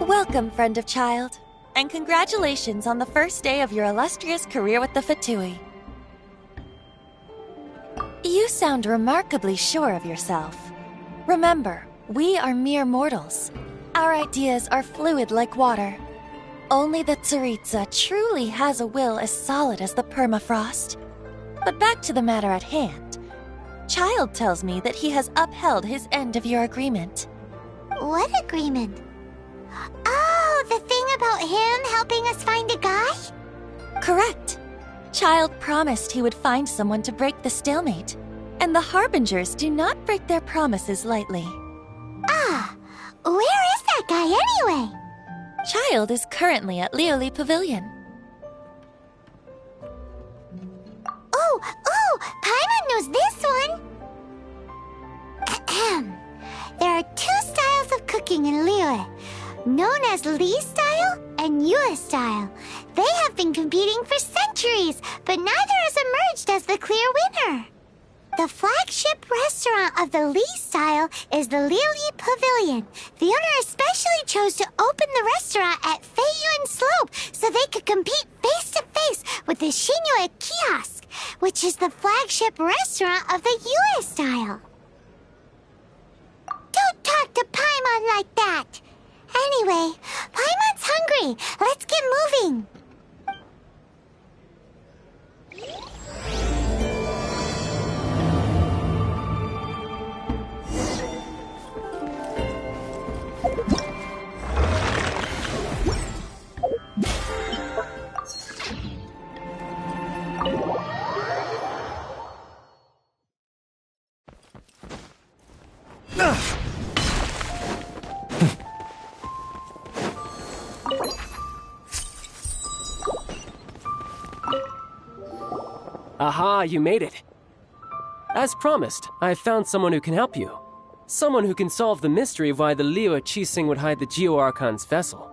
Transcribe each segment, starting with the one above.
Welcome, friend of child, and congratulations on the first day of your illustrious career with the Fatui. You sound remarkably sure of yourself. Remember, we are mere mortals. Our ideas are fluid like water. Only the Tsaritsa truly has a will as solid as the permafrost. But back to the matter at hand. Child tells me that he has upheld his end of your agreement. What agreement? Oh, the thing about him helping us find a guy? Correct. Child promised he would find someone to break the stalemate. And the Harbingers do not break their promises lightly. Ah, where is that guy anyway? Child is currently at Lioli Pavilion. Oh, Paimon knows this one! Ahem. There are two styles of cooking in Liyue, known as Li style and Yue style. They have been competing for centuries, but neither has emerged as the clear winner. The flagship restaurant of the Li style is the Lioli Pavilion. The owner especially chose to open the restaurant at Feiyuan Slope so they could compete face-to-face with the Shinyue Kiosk, which is the flagship restaurant of the Yue style. Don't talk to Paimon like that! Anyway, Paimon's hungry. Let's get moving. Aha, you made it. As promised, I found someone who can help you. Someone who can solve the mystery of why the Liyue Qixing would hide the Geo-Archon's vessel.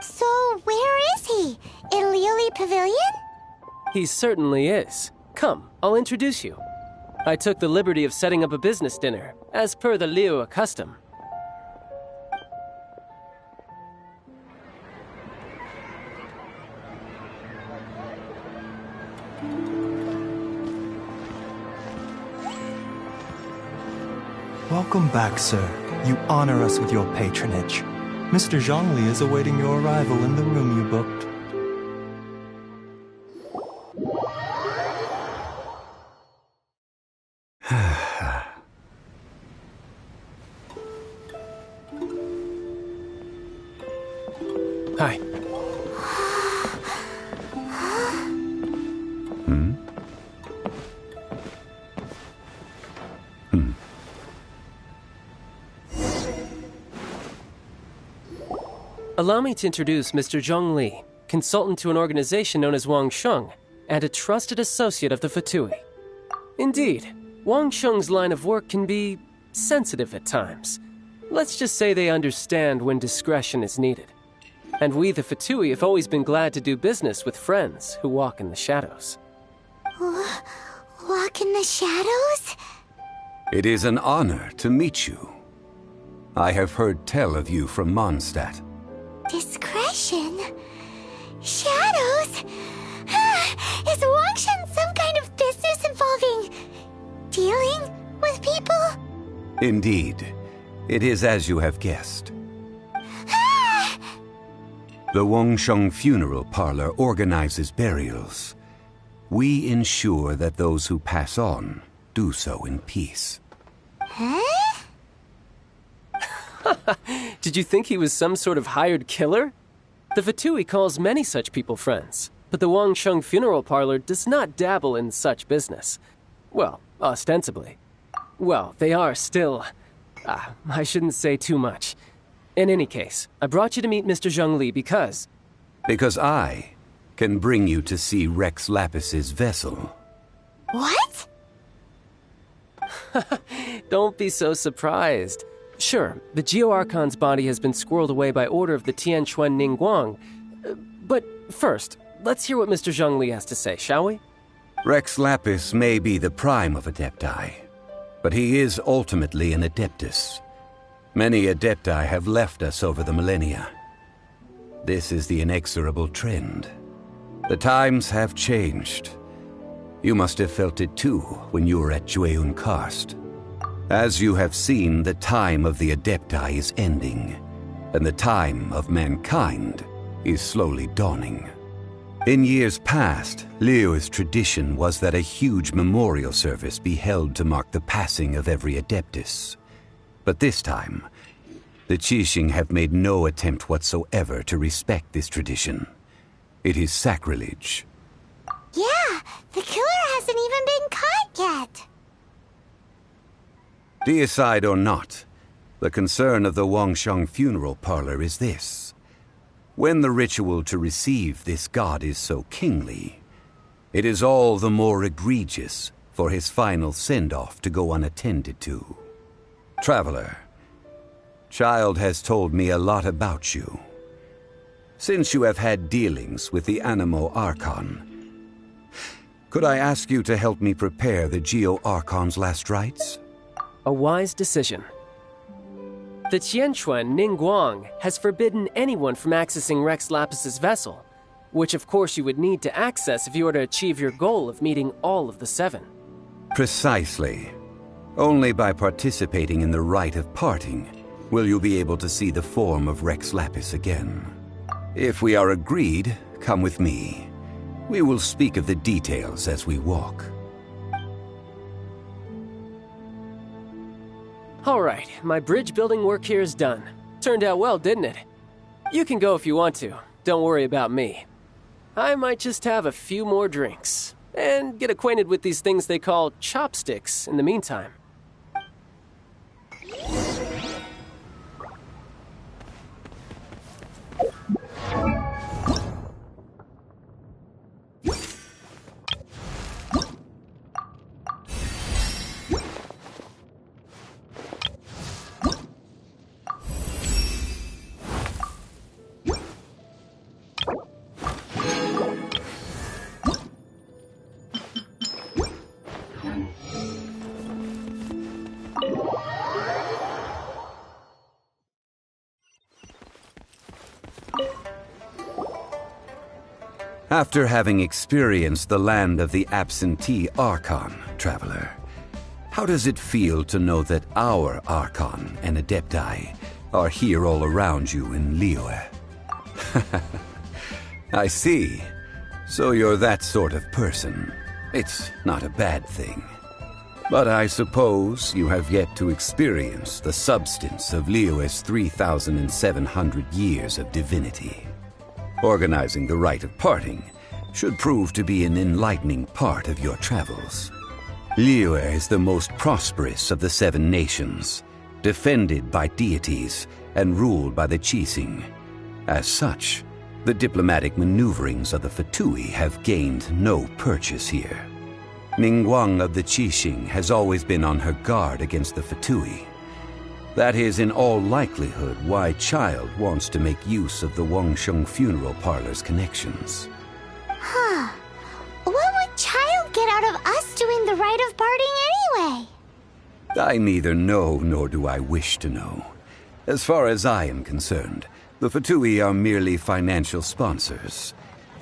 So, where is he? In Lioli Pavilion? He certainly is. Come, I'll introduce you. I took the liberty of setting up a business dinner, as per the Liyue custom. Welcome back, sir. You honor us with your patronage. Mr. Zhongli is awaiting your arrival in the room you booked. Hi. Allow me to introduce Mr. Zhong Li, consultant to an organization known as Wang Sheng, and a trusted associate of the Fatui. Indeed, Wang Sheng's line of work can be sensitive at times. Let's just say they understand when discretion is needed. And we, the Fatui, have always been glad to do business with friends who walk in the shadows. Walk in the shadows? It is an honor to meet you. I have heard tell of you from Mondstadt. Discretion? Shadows? Is Wang Shen some kind of business involving dealing with people? Indeed. It is as you have guessed. The Wangsheng Funeral Parlor organizes burials. We ensure that those who pass on do so in peace. Huh? Did you think he was some sort of hired killer? The Fatui calls many such people friends, but the Wangsheng Funeral Parlor does not dabble in such business. Well, ostensibly. Well, they are still... I shouldn't say too much. In any case, I brought you to meet Mr. Zhong Li because... Because I can bring you to see Rex Lapis's vessel. What? Don't be so surprised. Sure, the Geo-Archon's body has been squirreled away by order of the Tianquan Ningguang. But first, let's hear what Mr. Zhong Li has to say, shall we? Rex Lapis may be the prime of Adepti, but he is ultimately an Adeptus. Many Adepti have left us over the millennia. This is the inexorable trend. The times have changed. You must have felt it too when you were at Jueyun Karst. As you have seen, the time of the Adepti is ending, and the time of mankind is slowly dawning. In years past, Liyue's tradition was that a huge memorial service be held to mark the passing of every Adeptus. But this time, the Qixing have made no attempt whatsoever to respect this tradition. It is sacrilege. Yeah, the killer hasn't even been caught yet. Deicide or not, the concern of the Wangsheng funeral parlor is this. When the ritual to receive this god is so kingly, it is all the more egregious for his final send-off to go unattended to. Traveler, Child has told me a lot about you. Since you have had dealings with the Animo Archon, could I ask you to help me prepare the Geo Archon's last rites? A wise decision. The Qianquan Ningguang has forbidden anyone from accessing Rex Lapis's vessel, which of course you would need to access if you were to achieve your goal of meeting all of the 7. Precisely. Only by participating in the rite of parting will you be able to see the form of Rex Lapis again. If we are agreed, come with me. We will speak of the details as we walk. Alright, my bridge building work here is done. Turned out well, didn't it? You can go if you want to. Don't worry about me. I might just have a few more drinks, and get acquainted with these things they call chopsticks in the meantime. After having experienced the land of the absentee Archon, Traveler, how does it feel to know that our Archon and Adepti are here all around you in Liyue? I see. So you're that sort of person. It's not a bad thing. But I suppose you have yet to experience the substance of Liyue's 3,700 years of divinity. Organizing the rite of parting should prove to be an enlightening part of your travels. Liyue is the most prosperous of the 7 nations, defended by deities and ruled by the Qixing. As such, the diplomatic maneuverings of the Fatui have gained no purchase here. Ningguang of the Qixing has always been on her guard against the Fatui. That is in all likelihood why Child wants to make use of the Wangsheng funeral parlor's connections. Huh. What would Child get out of us doing the rite of parting anyway? I neither know nor do I wish to know. As far as I am concerned, the Fatui are merely financial sponsors.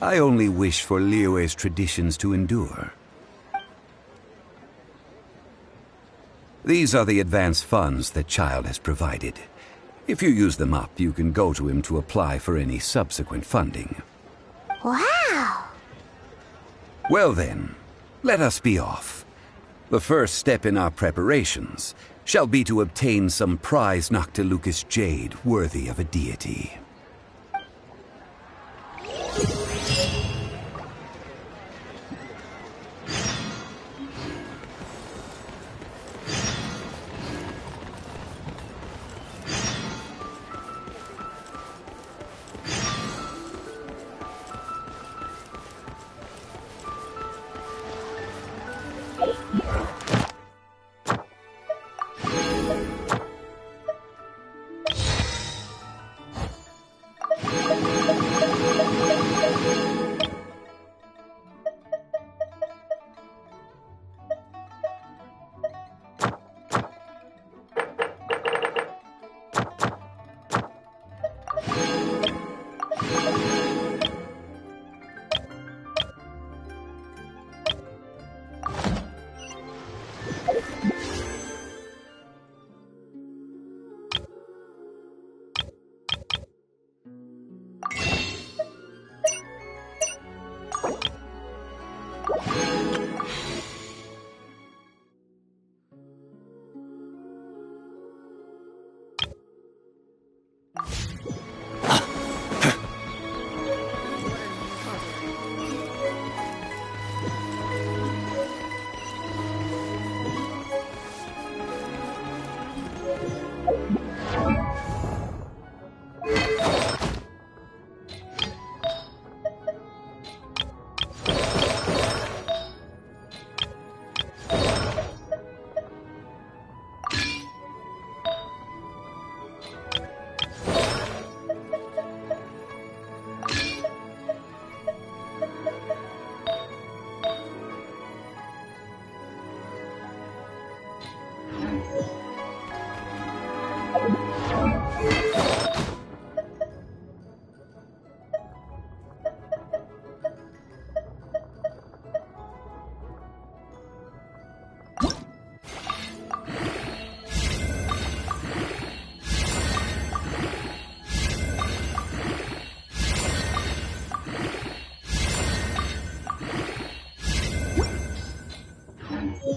I only wish for Liyue's traditions to endure. These are the advance funds that Child has provided. If you use them up, you can go to him to apply for any subsequent funding. Wow! Well then, let us be off. The first step in our preparations shall be to obtain some prize Noctilucous jade worthy of a deity.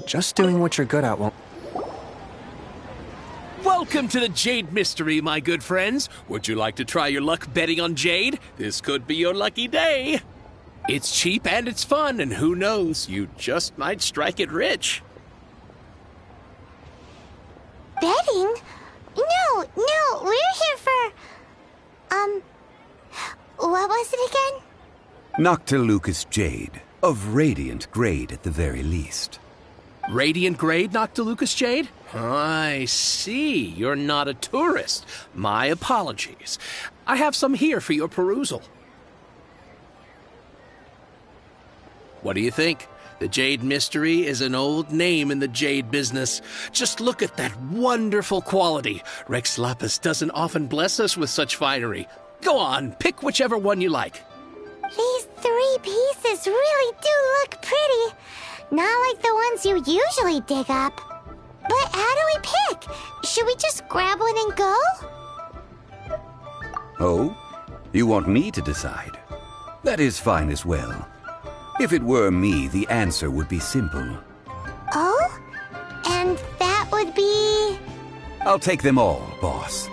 Just doing what you're good at won't... Welcome to the Jade Mystery, my good friends. Would you like to try your luck betting on Jade? This could be your lucky day. It's cheap and it's fun, and who knows, you just might strike it rich. Betting? No, we're here for... what was it again? Noctilucous Jade, of radiant grade at the very least. Radiant grade, Noctilucous Jade? I see. You're not a tourist. My apologies. I have some here for your perusal. What do you think? The Jade Mystery is an old name in the jade business. Just look at that wonderful quality. Rex Lapis doesn't often bless us with such finery. Go on, pick whichever one you like. These 3 pieces really do look pretty. Not like the ones you usually dig up. But how do we pick? Should we just grab one and go? Oh? You want me to decide? That is fine as well. If it were me, the answer would be simple. Oh? And that would be... I'll take them all, boss.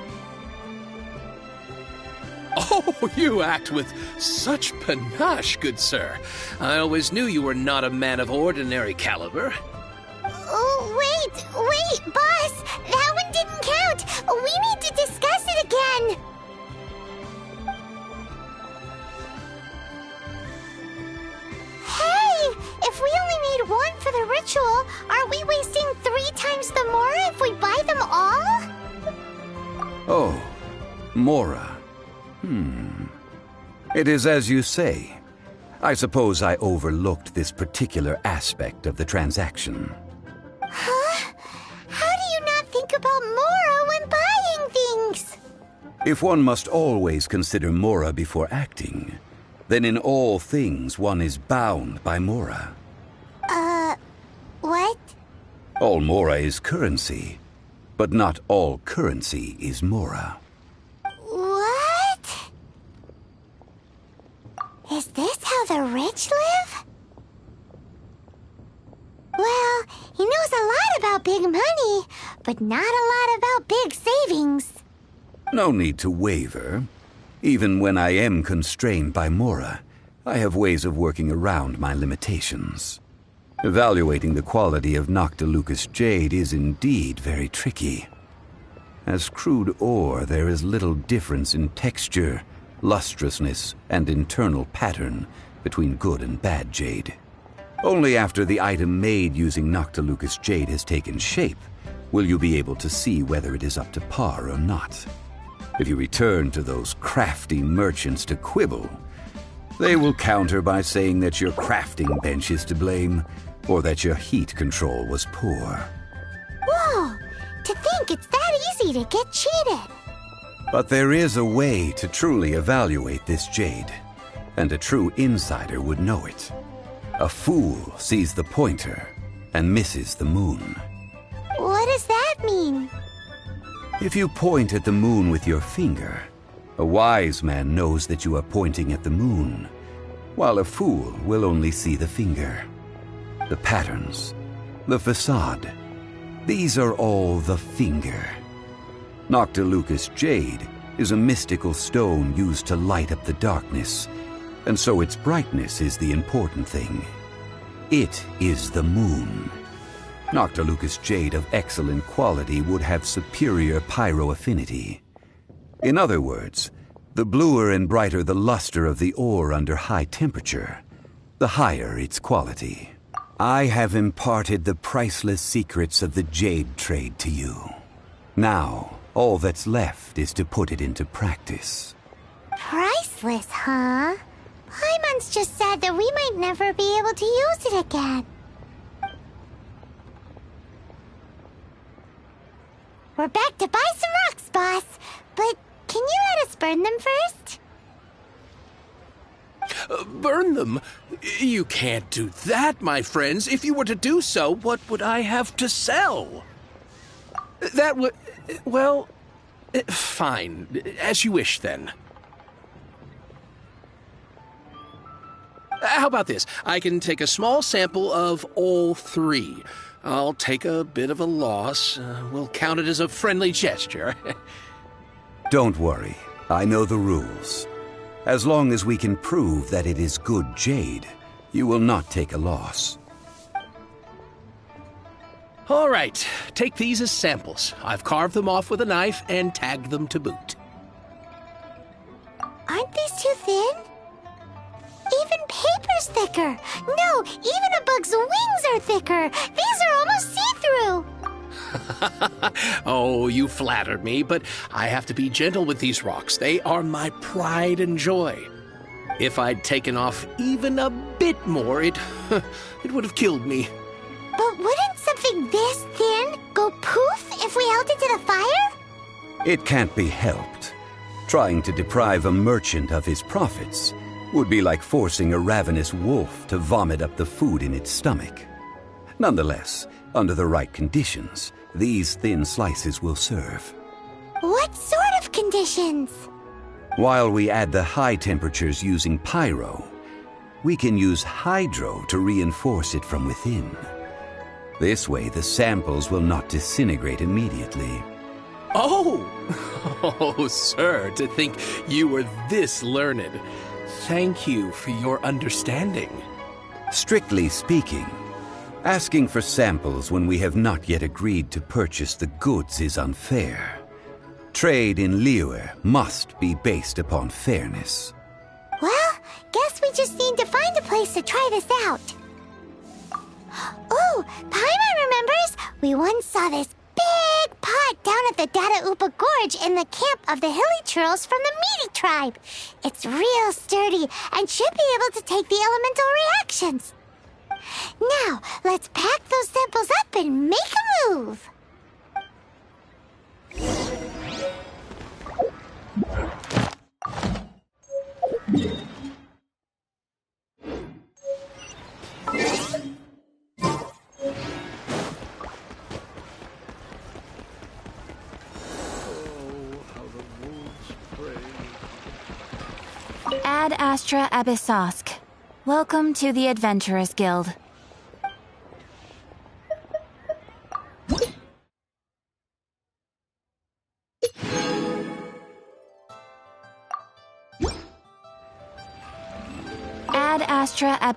Oh, you act with such panache, good sir. I always knew you were not a man of ordinary caliber. Oh, wait, boss! That one didn't count! We need to discuss it again! Hey! If we only need one for the ritual, aren't we wasting 3 times the Mora if we buy them all? Oh, Mora. It is as you say. I suppose I overlooked this particular aspect of the transaction. Huh? How do you not think about Mora when buying things? If one must always consider Mora before acting, then in all things one is bound by Mora. What? All Mora is currency, but not all currency is Mora. What? Is this how the rich live? Well, he knows a lot about big money, but not a lot about big savings. No need to waver. Even when I am constrained by Mora, I have ways of working around my limitations. Evaluating the quality of Noctilucous Jade is indeed very tricky. As crude ore, there is little difference in texture, lustrousness, and internal pattern between good and bad jade. Only after the item made using Noctilucous Jade has taken shape will you be able to see whether it is up to par or not. If you return to those crafty merchants to quibble, they will counter by saying that your crafting bench is to blame, or that your heat control was poor. Whoa! To think it's that easy to get cheated! But there is a way to truly evaluate this jade, and a true insider would know it. A fool sees the pointer and misses the moon. What does that mean? If you point at the moon with your finger, a wise man knows that you are pointing at the moon, while a fool will only see the finger. The patterns, the facade, these are all the finger. Noctilucous Jade is a mystical stone used to light up the darkness, and so its brightness is the important thing. It is the moon. Noctilucous Jade of excellent quality would have superior pyroaffinity. In other words, the bluer and brighter the luster of the ore under high temperature, the higher its quality. I have imparted the priceless secrets of the jade trade to you. Now, all that's left is to put it into practice. Priceless, huh? Paimon's just said that we might never be able to use it again. We're back to buy some rocks, boss. But can you let us burn them first? Burn them? You can't do that, my friends. If you were to do so, what would I have to sell? That would... well... fine. As you wish, then. How about this? I can take a small sample of all 3. I'll take a bit of a loss. We'll count it as a friendly gesture. Don't worry. I know the rules. As long as we can prove that it is good jade, you will not take a loss. All right, take these as samples. I've carved them off with a knife and tagged them to boot. Aren't these too thin? Even paper's thicker. No, even a bug's wings are thicker. These are almost see-through. Oh, you flattered me, but I have to be gentle with these rocks. They are my pride and joy. If I'd taken off even a bit more, it would have killed me. But wouldn't something this thin go poof if we held it to the fire? It can't be helped. Trying to deprive a merchant of his profits would be like forcing a ravenous wolf to vomit up the food in its stomach. Nonetheless, under the right conditions, these thin slices will serve. What sort of conditions? While we add the high temperatures using pyro, we can use hydro to reinforce it from within. This way, the samples will not disintegrate immediately. Oh! Oh, sir, to think you were this learned. Thank you for your understanding. Strictly speaking, asking for samples when we have not yet agreed to purchase the goods is unfair. Trade in Liyue must be based upon fairness. Well, guess we just need to find a place to try this out. Oh, Paimon remembers we once saw this big pot down at the Data Upa Gorge in the camp of the hilly churls from the Meaty tribe. It's real sturdy and should be able to take the elemental reactions. Now, let's pack those samples up and make a move. Ad Astra Abyssosk. Welcome to the Adventurers Guild. Ad Astra Ab...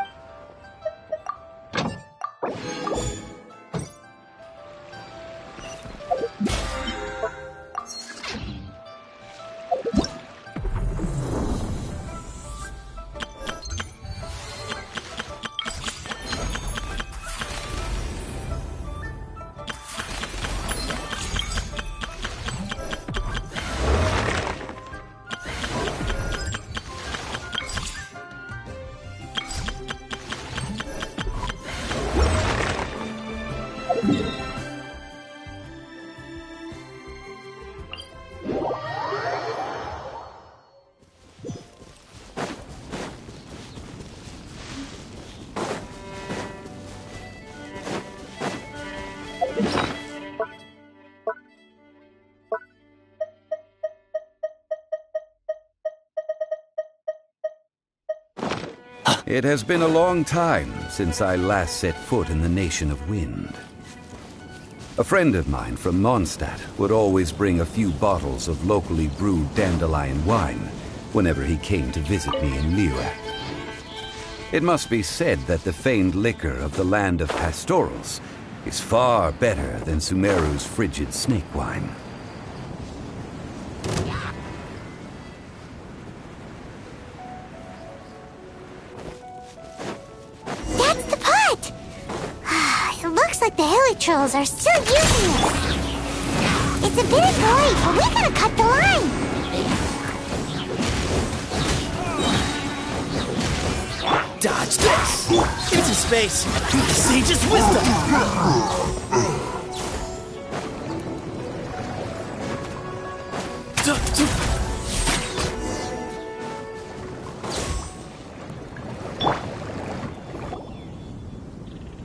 It has been a long time since I last set foot in the Nation of Wind. A friend of mine from Mondstadt would always bring a few bottles of locally brewed dandelion wine whenever he came to visit me in Liyue. It must be said that the famed liquor of the land of pastorals is far better than Sumeru's frigid snake wine. That's the pot! It looks like the hilly trolls are still using it. It's a bit annoying, but we gotta cut the line. Dodge this! Into space! Sage's wisdom!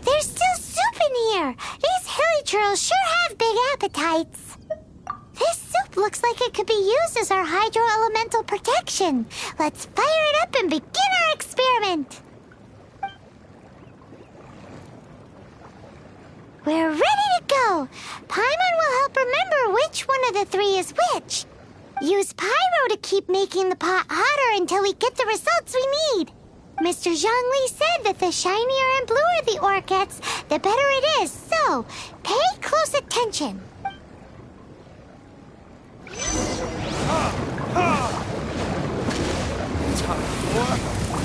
There's still soup in here. These hilly trolls sure have big appetites. This soup looks like it could be used as our hydro-elemental protection. Let's fire it up and begin our experiment. We're ready to go. Paimon will help remember which one of the three is which. Use pyro to keep making the pot hotter until we get the results we need. Mr. Zhongli said that the shinier and bluer the ore gets, the better it is. So, pay close attention.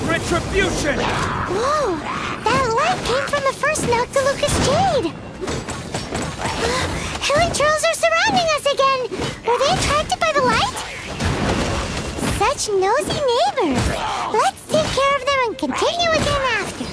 Retribution! Whoa! That light came from the first Noctilucous Jade! Hilichurls are surrounding us again! Were they attracted by the light? Such nosy neighbors! Let's take care of them and continue again after.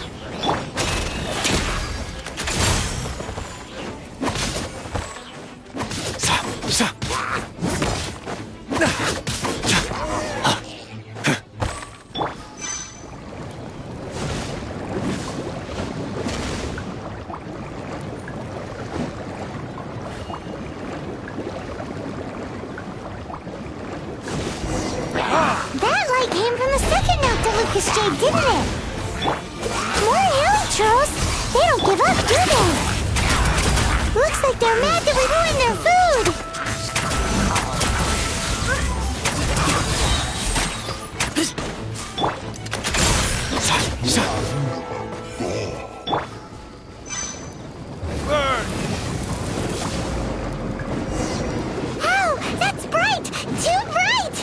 That light came from the second Noctilucous Jade, didn't it? More Hilichurls! They don't give up, do they? Looks like they're mad that we ruined their food! Burn! Ow! That's bright! Too bright!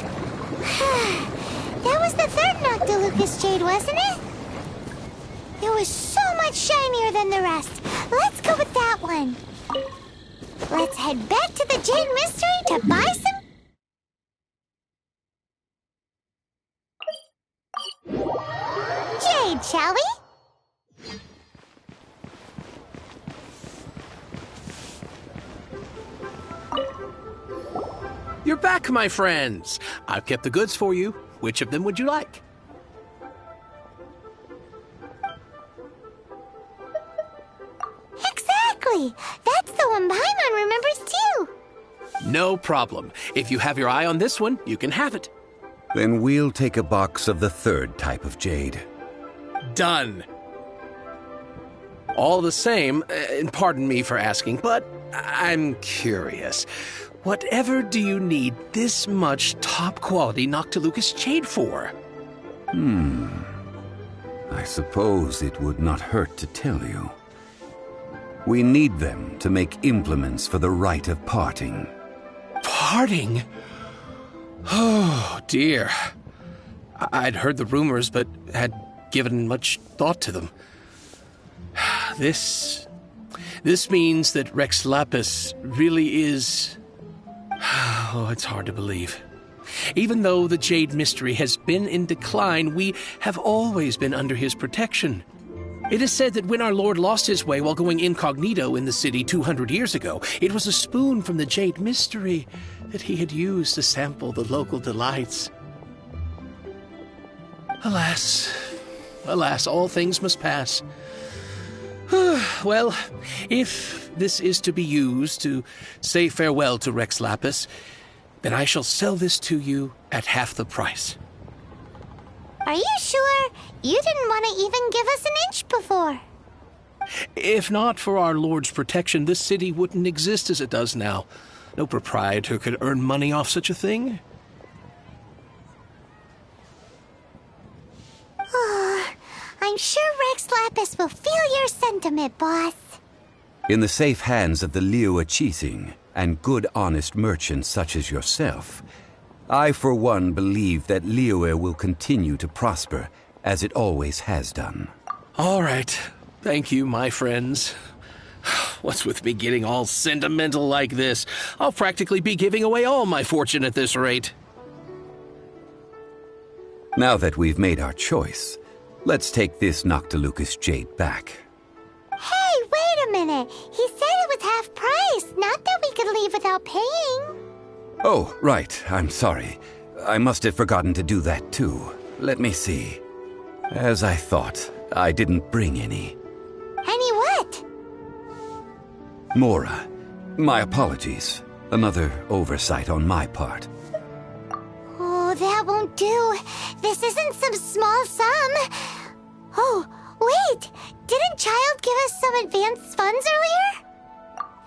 That was the third Noctilucous Jade, wasn't it? It was so much shinier than the rest. Let's go with that one. Let's head back to the Jade Mystery to buy some jade, shall we? You're back, my friends. I've kept the goods for you. Which of them would you like? Exactly! That's the one Paimon remembers too! No problem. If you have your eye on this one, you can have it. Then we'll take a box of the third type of jade. Done. All the same, and pardon me for asking, but I'm curious. Whatever do you need this much top-quality Noctilucous Jade for? I suppose it would not hurt to tell you. We need them to make implements for the rite of parting. Parting? Oh, dear. I'd heard the rumors, but had given much thought to them. This means that Rex Lapis really is... Oh, it's hard to believe. Even though the Jade Mystery has been in decline, we have always been under his protection. It is said that when our Lord lost his way while going incognito in the city 200 years ago, it was a spoon from the Jade Mystery that he had used to sample the local delights. Alas, all things must pass. Well, if this is to be used to say farewell to Rex Lapis, then I shall sell this to you at half the price. Are you sure? You didn't want to even give us an inch before. If not for our Lord's protection, this city wouldn't exist as it does now. No proprietor could earn money off such a thing. I'm sure Rex Lapis will feel your sentiment, boss. In the safe hands of the Liu Chising and good honest merchants such as yourself, I for one believe that Liyue will continue to prosper as it always has done. All right. Thank you, my friends. What's with me getting all sentimental like this? I'll practically be giving away all my fortune at this rate. Now that we've made our choice, let's take this Noctilucous Jade back. Hey, wait a minute. He said it was half price, not that we could leave without paying. Oh, right. I'm sorry. I must have forgotten to do that too. Let me see. As I thought, I didn't bring any. Any what? Mora, my apologies. Another oversight on my part. Oh, that won't do. This isn't some small sum. Oh, wait. Didn't Child give us some advance funds earlier?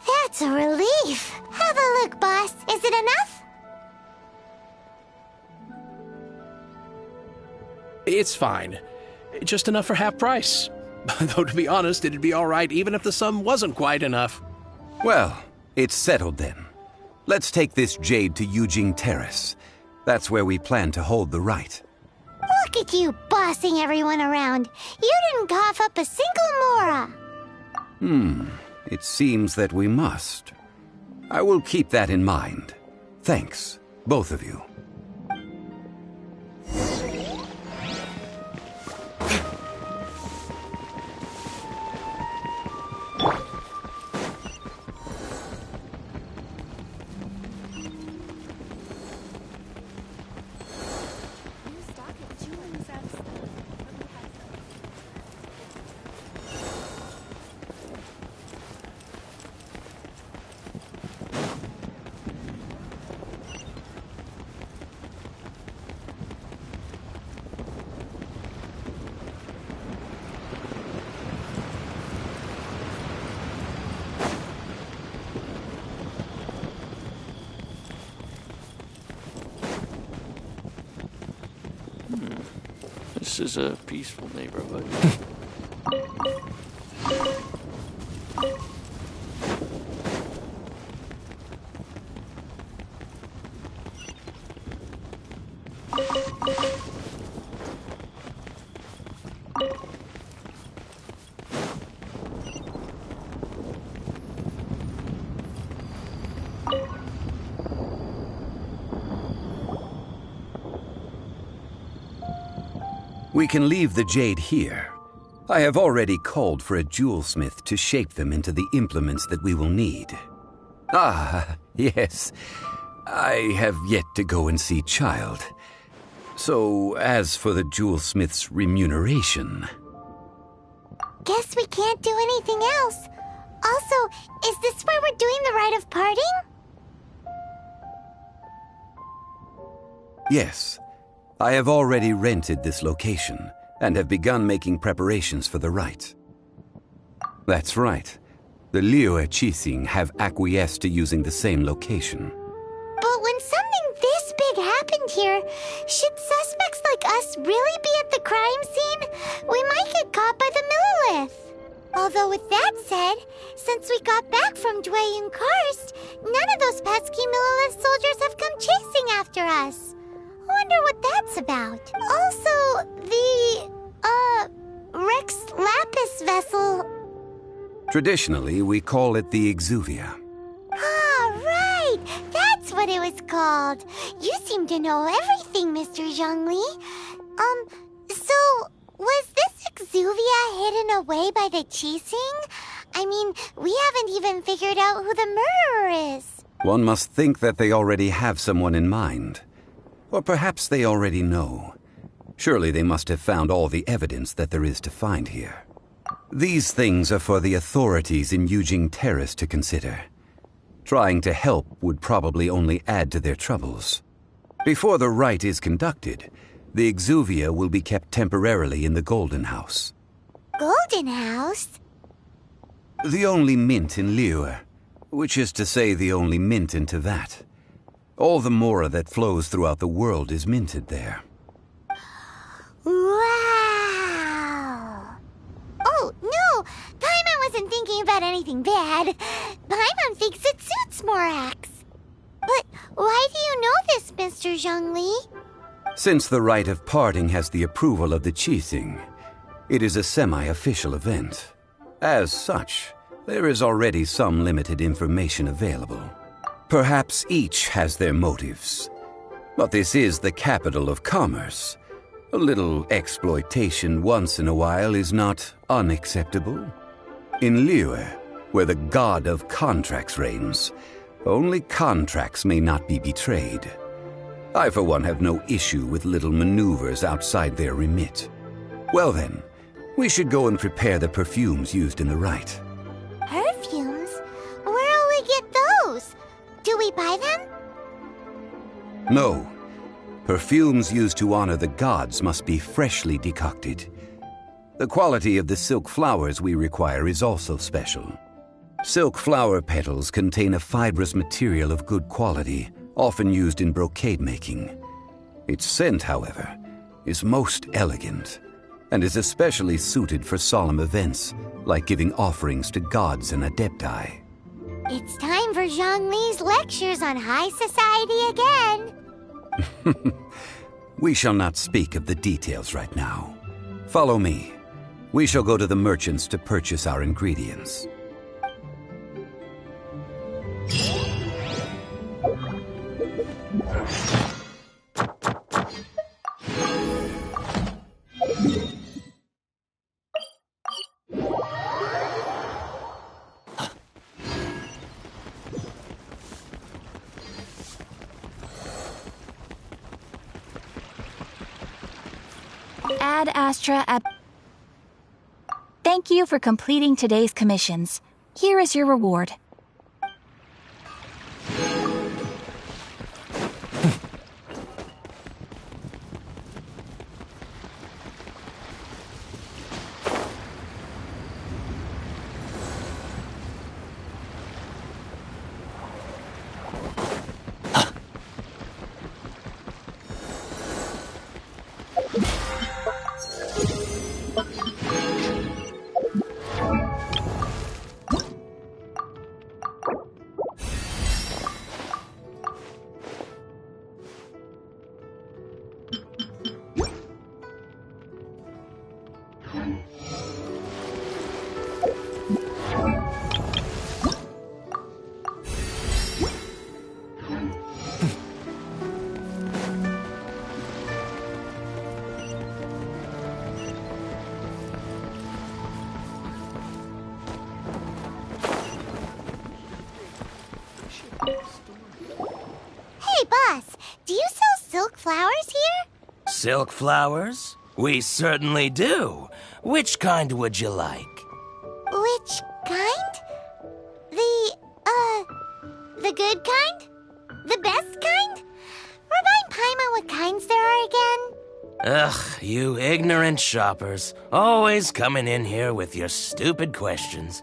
That's a relief. Have a look, boss. Is it enough? It's fine. Just enough for half price. Though, to be honest, it'd be all right even if the sum wasn't quite enough. Well, it's settled then. Let's take this jade to Yujing Terrace. That's where we plan to hold the rite. Look at you bossing everyone around. You didn't cough up a single mora. It seems that we must. I will keep that in mind. Thanks, both of you. This is a peaceful neighborhood. We can leave the jade here. I have already called for a jewelsmith to shape them into the implements that we will need. Ah, yes. I have yet to go and see Child. So, as for the jewelsmith's remuneration... Guess we can't do anything else. Also, is this where we're doing the rite of parting? Yes. I have already rented this location, and have begun making preparations for the rite. That's right. The Liyue Qixing have acquiesced to using the same location. But when something this big happened here, should suspects like us really be at the crime scene? We might get caught by the Millilith. Although with that said, since we got back from Dwayun Karst, none of those pesky Millilith soldiers have come chasing after us. Wonder what that's about. Also, the, Rex Lapis vessel. Traditionally, we call it the Exuvia. Ah, right! That's what it was called. You seem to know everything, Mr. Zhongli. So, was this Exuvia hidden away by the Qixing? I mean, we haven't even figured out who the murderer is. One must think that they already have someone in mind. Or perhaps they already know. Surely they must have found all the evidence that there is to find here. These things are for the authorities in Yujing Terrace to consider. Trying to help would probably only add to their troubles. Before the rite is conducted, the Exuvia will be kept temporarily in the Golden House. Golden House? The only mint in Liyue, which is to say the only mint in Teyvat. All the mora that flows throughout the world is minted there. Wow! Oh, no! Paimon wasn't thinking about anything bad. Paimon thinks it suits Morax. But why do you know this, Mr. Zhongli? Since the rite of parting has the approval of the Qixing, it is a semi-official event. As such, there is already some limited information available. Perhaps each has their motives. But this is the capital of commerce. A little exploitation once in a while is not unacceptable. In Liyue, where the god of contracts reigns, only contracts may not be betrayed. I, for one, have no issue with little maneuvers outside their remit. Well then, we should go and prepare the perfumes used in the rite. Perfumes? Where'll we get those? Do we buy them? No. Perfumes used to honor the gods must be freshly decocted. The quality of the silk flowers we require is also special. Silk flower petals contain a fibrous material of good quality, often used in brocade making. Its scent, however, is most elegant, and is especially suited for solemn events, like giving offerings to gods and adepti. It's time for Zhongli's lectures on high society again. We shall not speak of the details right now. Follow me. We shall go to the merchants to purchase our ingredients. Ad Astra at... Thank you for completing today's commissions. Here is your reward. Hey, boss, do you sell silk flowers here? Silk flowers? We certainly do. Which kind would you like? Which kind? The good kind? The best kind? Remind Paimon what kinds there are again? Ugh, you ignorant shoppers. Always coming in here with your stupid questions.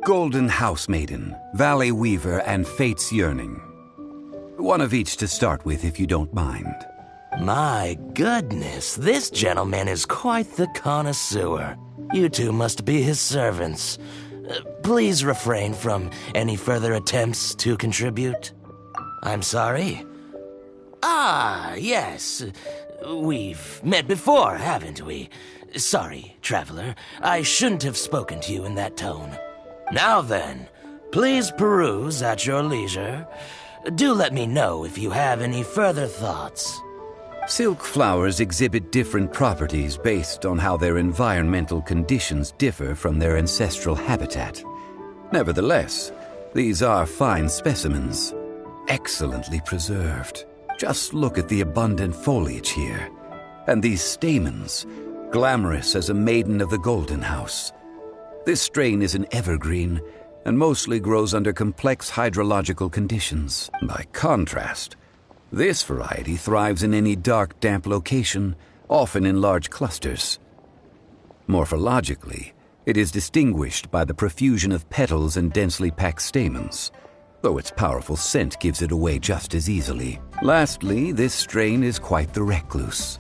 Golden House Maiden, Valley Weaver, and Fate's Yearning. One of each to start with, if you don't mind. My goodness, this gentleman is quite the connoisseur. You two must be his servants. Please refrain from any further attempts to contribute. I'm sorry? Ah, yes. We've met before, haven't we? Sorry, traveler. I shouldn't have spoken to you in that tone. Now then, please peruse at your leisure. Do let me know if you have any further thoughts. Silk flowers exhibit different properties based on how their environmental conditions differ from their ancestral habitat. Nevertheless, these are fine specimens, excellently preserved. Just look at the abundant foliage here, and these stamens, glamorous as a maiden of the Golden House. This strain is an evergreen, and mostly grows under complex hydrological conditions. By contrast, this variety thrives in any dark, damp location, often in large clusters. Morphologically, it is distinguished by the profusion of petals and densely packed stamens, though its powerful scent gives it away just as easily. Lastly, this strain is quite the recluse.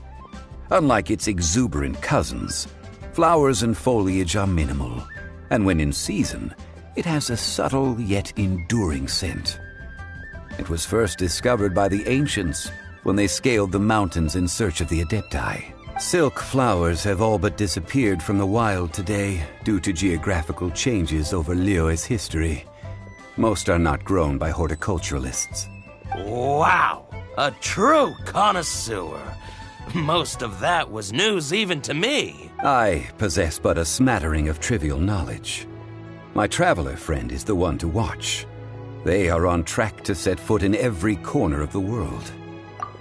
Unlike its exuberant cousins, flowers and foliage are minimal, and when in season, it has a subtle yet enduring scent. It was first discovered by the ancients when they scaled the mountains in search of the adepti. Silk flowers have all but disappeared from the wild today due to geographical changes over Liyue's history. Most are not grown by horticulturalists. Wow! A true connoisseur. Most of that was news even to me. I possess but a smattering of trivial knowledge. My traveler friend is the one to watch. They are on track to set foot in every corner of the world.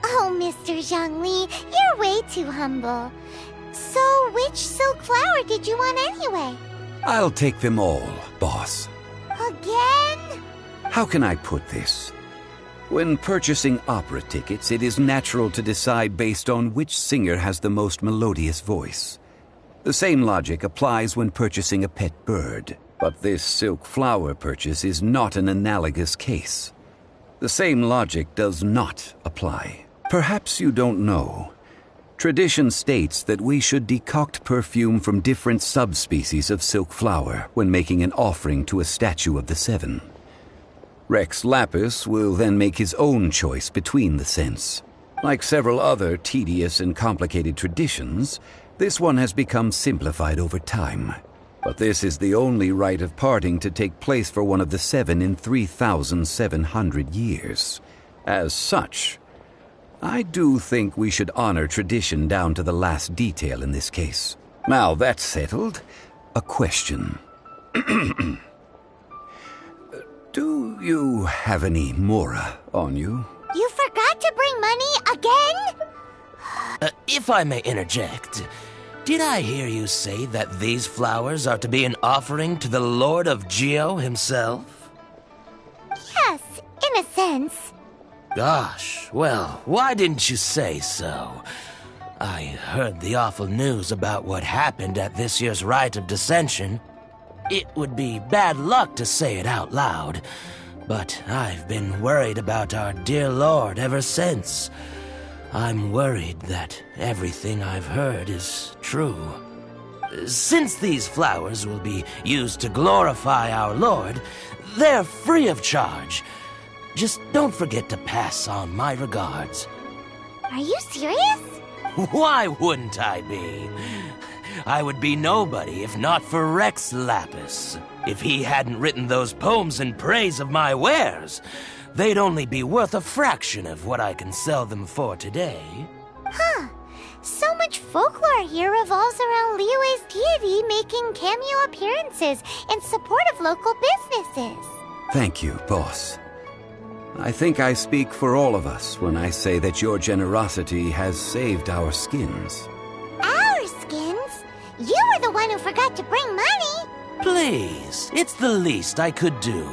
Oh, Mr. Zhongli, you're way too humble. So, which silk flower did you want anyway? I'll take them all, boss. Again? How can I put this? When purchasing opera tickets, it is natural to decide based on which singer has the most melodious voice. The same logic applies when purchasing a pet bird. But this silk flower purchase is not an analogous case. The same logic does not apply. Perhaps you don't know. Tradition states that we should decoct perfume from different subspecies of silk flower when making an offering to a statue of the seven. Rex Lapis will then make his own choice between the scents. Like several other tedious and complicated traditions, this one has become simplified over time. But this is the only rite of parting to take place for one of the seven in 3,700 years. As such, I do think we should honor tradition down to the last detail in this case. Now that's settled, a question. Do you have any mora on you? You forgot to bring money again? If I may interject, did I hear you say that these flowers are to be an offering to the Lord of Geo himself? Yes, in a sense. Gosh, well, why didn't you say so? I heard the awful news about what happened at this year's Rite of Dissension. It would be bad luck to say it out loud, but I've been worried about our dear Lord ever since. I'm worried that everything I've heard is true. Since these flowers will be used to glorify our Lord, they're free of charge. Just don't forget to pass on my regards. Are you serious? Why wouldn't I be? I would be nobody if not for Rex Lapis. If he hadn't written those poems in praise of my wares, they'd only be worth a fraction of what I can sell them for today. Huh. So much folklore here revolves around Liyue's deity making cameo appearances in support of local businesses. Thank you, boss. I think I speak for all of us when I say that your generosity has saved our skins. Our skins? You were the one who forgot to bring money. Please, it's the least I could do.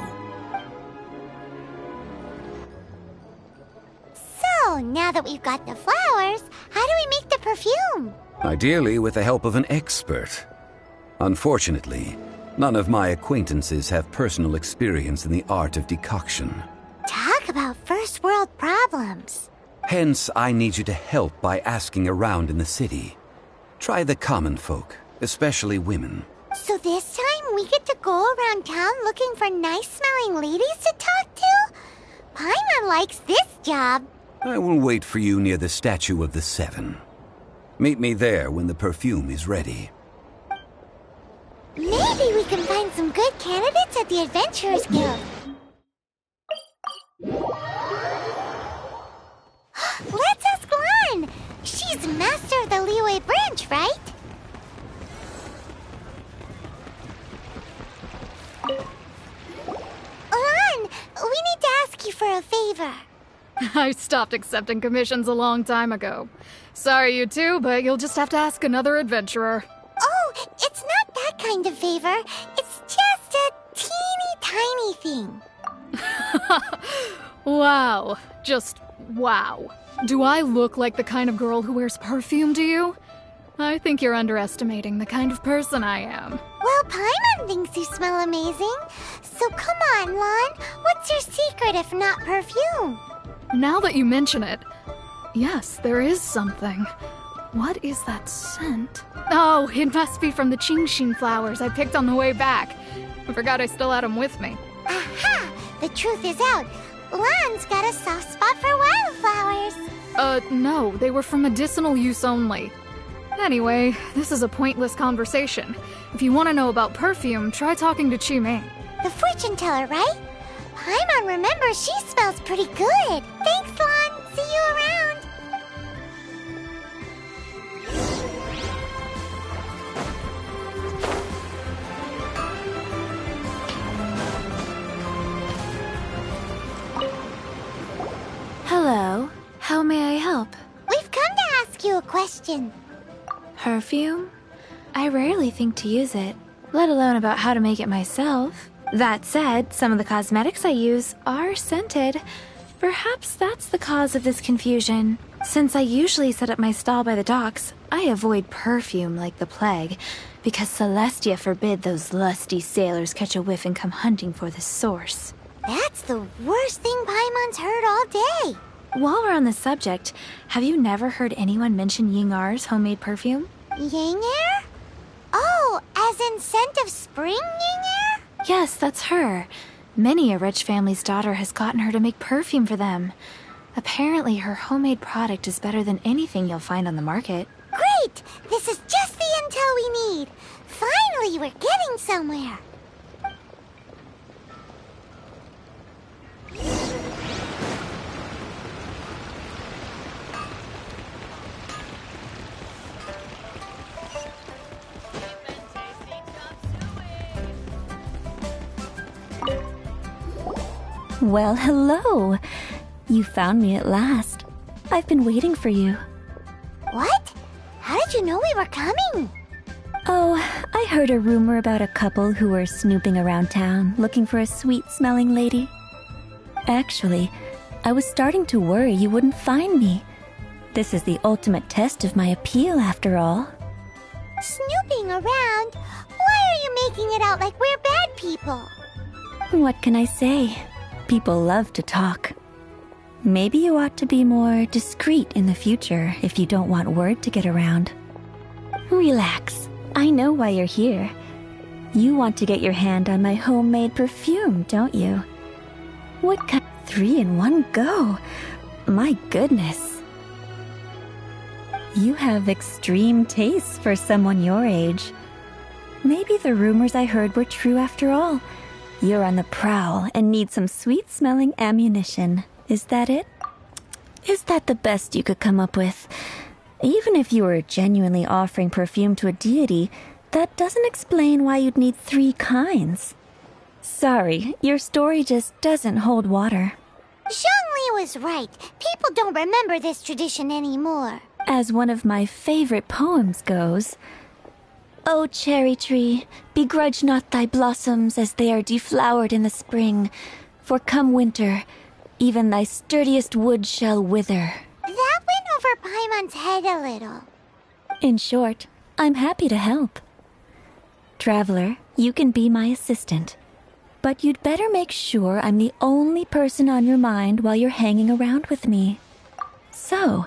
So, now that we've got the flowers, how do we make the perfume? Ideally with the help of an expert. Unfortunately, none of my acquaintances have personal experience in the art of decoction. Talk about first world problems. Hence, I need you to help by asking around in the city. Try the common folk, especially women. So this time we get to go around town looking for nice-smelling ladies to talk to? Paimon likes this job. I will wait for you near the statue of the Seven. Meet me there when the perfume is ready. Maybe we can find some good candidates at the Adventurers Guild. Let's ask Lan! She's master of the Liyue branch, right? Lan, we need to ask you for a favor. I stopped accepting commissions a long time ago. Sorry, you two, but you'll just have to ask another adventurer. Oh, it's not that kind of favor. It's just a teeny tiny thing. Wow. Just wow. Do I look like the kind of girl who wears perfume to you? I think you're underestimating the kind of person I am. Well, Paimon thinks you smell amazing. So come on, Lan. What's your secret if not perfume? Now that you mention it, yes, there is something. What is that scent? Oh, it must be from the Genshin flowers I picked on the way back. I forgot I still had them with me. Aha! The truth is out. Lan's got a soft spot for wildflowers. No, they were for medicinal use only. Anyway, this is a pointless conversation. If you want to know about perfume, try talking to Chi-Ming. The fortune teller, right? Paimon remembers she smells pretty good. Thanks, Lan. See you around. Hello. How may I help? We've come to ask you a question. Perfume? I rarely think to use it, let alone about how to make it myself. That said, some of the cosmetics I use are scented. Perhaps that's the cause of this confusion. Since I usually set up my stall by the docks, I avoid perfume like the plague, Because Celestia forbid those lusty sailors catch a whiff and come hunting for the source. That's the worst thing Paimon's heard all day. While we're on the subject, have you never heard anyone mention Yingar's homemade perfume? Yingar? Oh, as in scent of spring Yingar? Yes, that's her. Many a rich family's daughter has gotten her to make perfume for them. Apparently, her homemade product is better than anything you'll find on the market. Great! This is just the intel we need. Finally, we're getting somewhere. Well, hello. You found me at last. I've been waiting for you. What? How did you know we were coming? Oh, I heard a rumor about a couple who were snooping around town looking for a sweet-smelling lady. Actually, I was starting to worry you wouldn't find me. This is the ultimate test of my appeal, after all. Snooping around? Why are you making it out like we're bad people? What can I say? People love to talk. Maybe you ought to be more discreet in the future if you don't want word to get around. Relax. I know why you're here. You want to get your hand on my homemade perfume, don't you? What kind of 3 in 1 go? My goodness. You have extreme tastes for someone your age. Maybe the rumors I heard were true after all. You're on the prowl and need some sweet-smelling ammunition. Is that it? Is that the best you could come up with? Even if you were genuinely offering perfume to a deity, that doesn't explain why you'd need 3 kinds. Sorry, your story just doesn't hold water. Zhongli was right. People don't remember this tradition anymore. As one of my favorite poems goes, "O cherry tree, begrudge not thy blossoms as they are deflowered in the spring, for come winter, even thy sturdiest wood shall wither." That went over Paimon's head a little. In short, I'm happy to help. Traveler, you can be my assistant, but you'd better make sure I'm the only person on your mind while you're hanging around with me. So,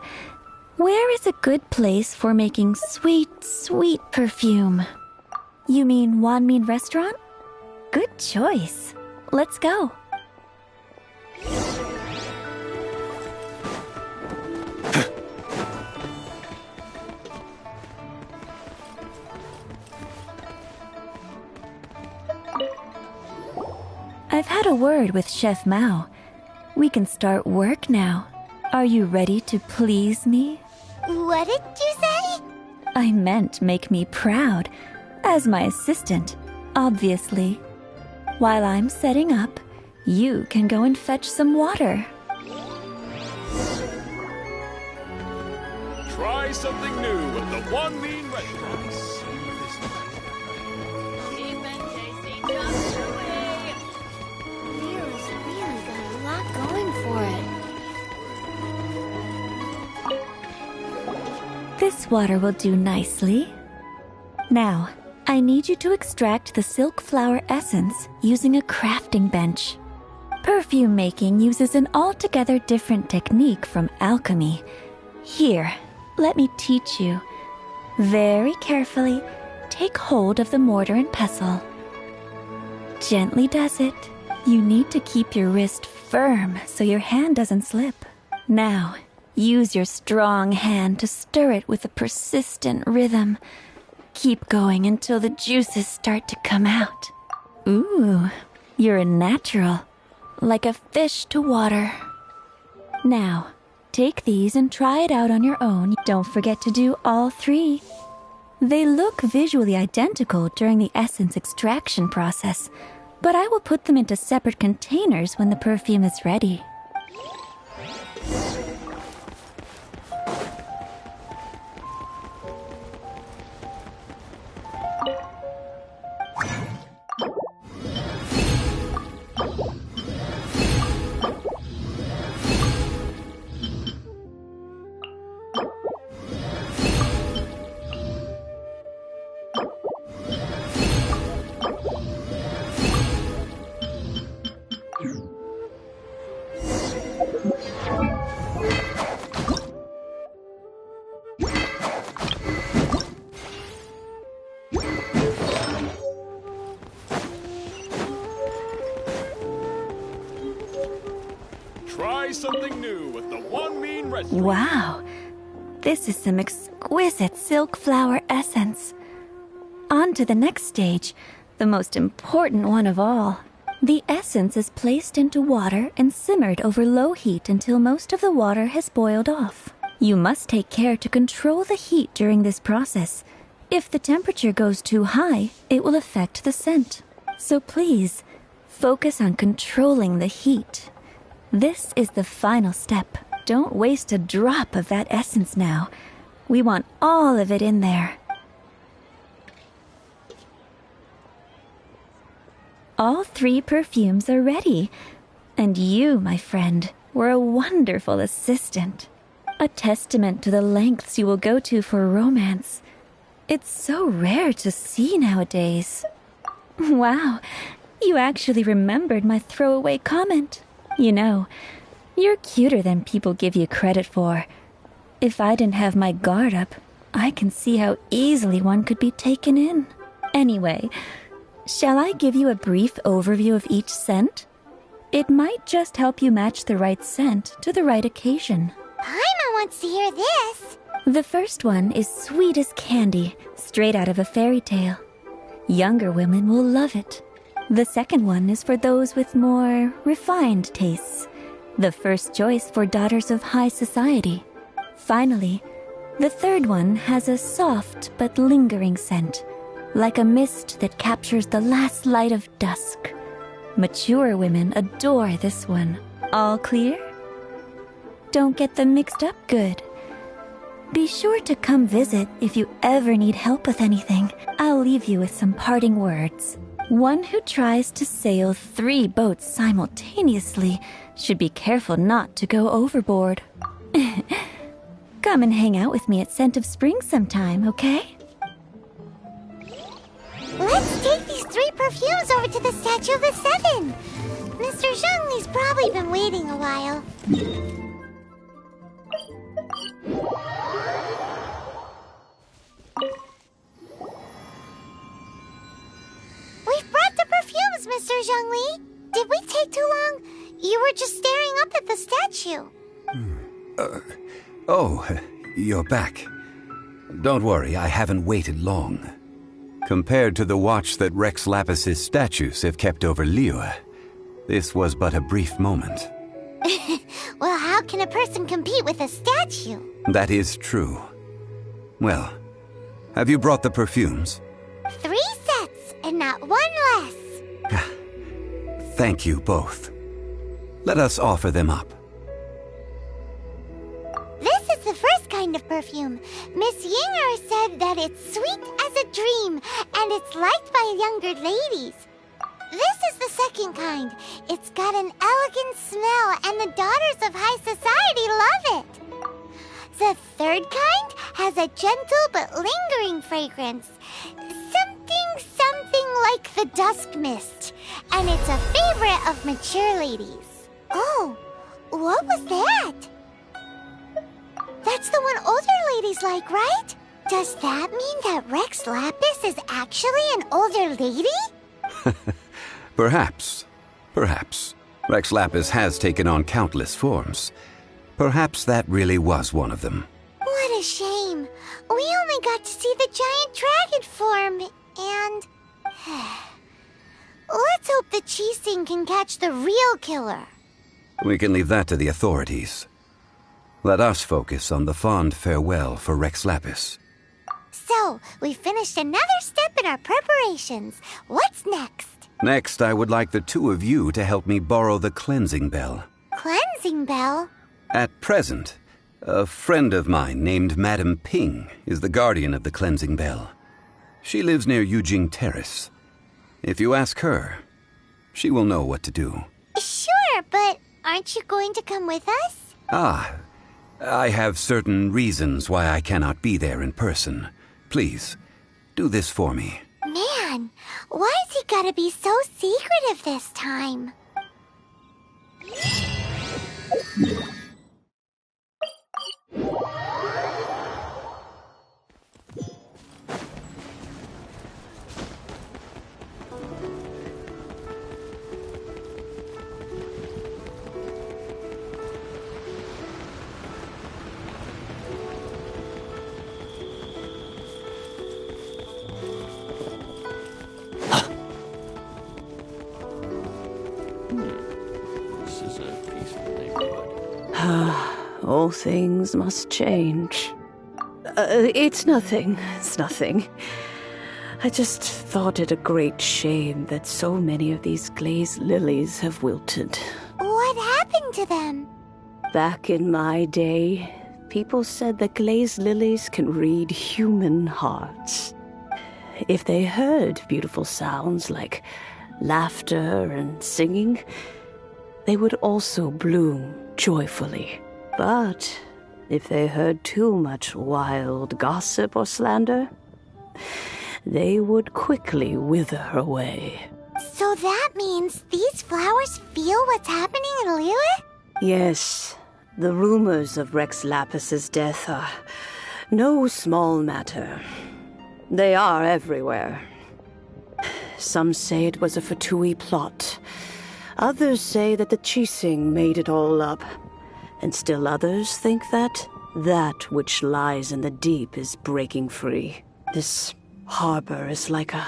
where is a good place for making sweet, sweet perfume? You mean Wanmin Restaurant? Good choice. Let's go. I've had a word with Chef Mao. We can start work now. Are you ready to please me? What did you say? I meant make me proud. As my assistant, obviously. While I'm setting up, you can go and fetch some water. Try something new with the One Mean Restaurant. Lyra's really got a lot going for it. This water will do nicely. Now, I need you to extract the silk flower essence using a crafting bench. Perfume making uses an altogether different technique from alchemy. Here, let me teach you. Very carefully, take hold of the mortar and pestle. Gently does it. You need to keep your wrist firm so your hand doesn't slip. Now, use your strong hand to stir it with a persistent rhythm. Keep going until the juices start to come out. Ooh, you're a natural. Like a fish to water. Now, take these and try it out on your own. Don't forget to do all 3. They look visually identical during the essence extraction process, but I will put them into separate containers when the perfume is ready. Registry. Wow, this is some exquisite silk flower essence. On to the next stage, the most important one of all. The essence is placed into water and simmered over low heat until most of the water has boiled off. You must take care to control the heat during this process. If the temperature goes too high, it will affect the scent. So please, focus on controlling the heat. This is the final step. Don't waste a drop of that essence now. We want all of it in there. All 3 perfumes are ready. And you, my friend, were a wonderful assistant. A testament to the lengths you will go to for romance. It's so rare to see nowadays. Wow, you actually remembered my throwaway comment. You know, you're cuter than people give you credit for. If I didn't have my guard up, I can see how easily one could be taken in. Anyway, shall I give you a brief overview of each scent? It might just help you match the right scent to the right occasion. Paimon wants to hear this. The first one is sweet as candy, straight out of a fairy tale. Younger women will love it. The second one is for those with more refined tastes. The first choice for daughters of high society. Finally, the third one has a soft but lingering scent, like a mist that captures the last light of dusk. Mature women adore this one. All clear? Don't get them mixed up good. Be sure to come visit if you ever need help with anything. I'll leave you with some parting words. One who tries to sail 3 boats simultaneously should be careful not to go overboard. Come and hang out with me at Scent of Spring sometime, okay? Let's take these 3 perfumes over to the Statue of the Seven. Mr. Zhongli's probably been waiting a while. We've brought the perfumes, Mr. Zhongli. Did we take too long? You were just staring up at the statue. Oh, you're back. Don't worry, I haven't waited long. Compared to the watch that Rex Lapis's statues have kept over Liyue, this was but a brief moment. Well, how can a person compete with a statue? That is true. Well, have you brought the perfumes? 3 sets, and not 1 less. Thank you both. Let us offer them up. This is the first kind of perfume. Miss Yinger said that it's sweet as a dream, and it's liked by younger ladies. This is the second kind. It's got an elegant smell, and the daughters of high society love it. The third kind has a gentle but lingering fragrance. Something like the dusk mist. And it's a favorite of mature ladies. Oh, what was that? That's the one older ladies like, right? Does that mean that Rex Lapis is actually an older lady? Perhaps. Rex Lapis has taken on countless forms. Perhaps that really was one of them. What a shame. We only got to see the giant dragon form, and... Let's hope the Qixing can catch the real killer. We can leave that to the authorities. Let us focus on the fond farewell for Rex Lapis. So, we finished another step in our preparations. What's next? Next, I would like the 2 of you to help me borrow the cleansing bell. Cleansing bell? At present, a friend of mine named Madame Ping is the guardian of the cleansing bell. She lives near Yujing Terrace. If you ask her, she will know what to do. Sure, but aren't you going to come with us? I have certain reasons why I cannot be there in person. Please, do this for me. Man, why's he gotta be so secretive this time? All things must change. It's nothing. It's nothing. I just thought it a great shame that so many of these glazed lilies have wilted. What happened to them? Back in my day, people said that glazed lilies can read human hearts. If they heard beautiful sounds like laughter and singing, they would also bloom joyfully. But if they heard too much wild gossip or slander, they would quickly wither away. So that means these flowers feel what's happening in Liyue? Yes, the rumors of Rex Lapis's death are no small matter. They are everywhere. Some say it was a Fatui plot. Others say that the Chising made it all up. And still others think that which lies in the deep is breaking free. This harbor is like a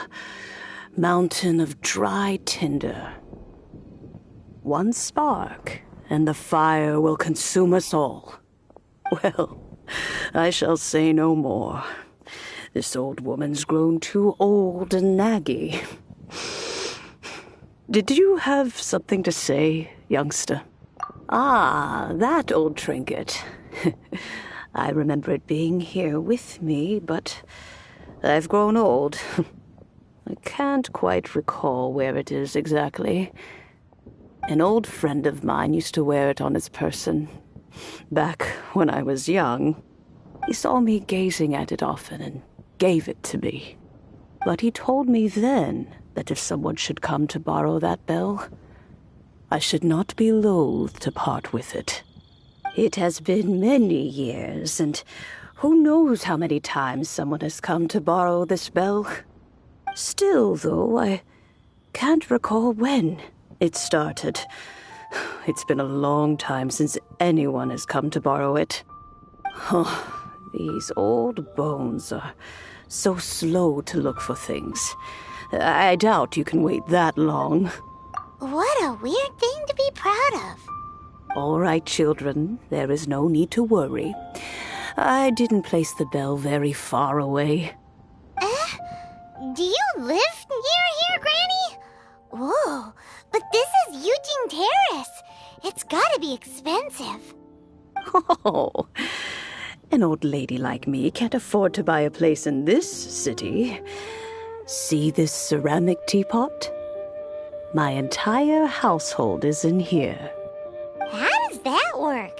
mountain of dry tinder. One spark, and the fire will consume us all. Well, I shall say no more. This old woman's grown too old and naggy. Did you have something to say, youngster? Ah, that old trinket. I remember it being here with me, but I've grown old. I can't quite recall where it is exactly. An old friend of mine used to wear it on his person. Back when I was young, he saw me gazing at it often and gave it to me. But he told me then that if someone should come to borrow that bell, I should not be loath to part with it. It has been many years, and who knows how many times someone has come to borrow this bell. Still, though, I can't recall when it started. It's been a long time since anyone has come to borrow it. Oh, these old bones are so slow to look for things. I doubt you can wait that long. What a weird thing to be proud of. All right, children, there is no need to worry. I didn't place the bell very far away. Do you live near here, Granny? Whoa, but this is Eugene Terrace. It's gotta be expensive. Oh, an old lady like me can't afford to buy a place in this city. See this ceramic teapot? My entire household is in here. How does that work?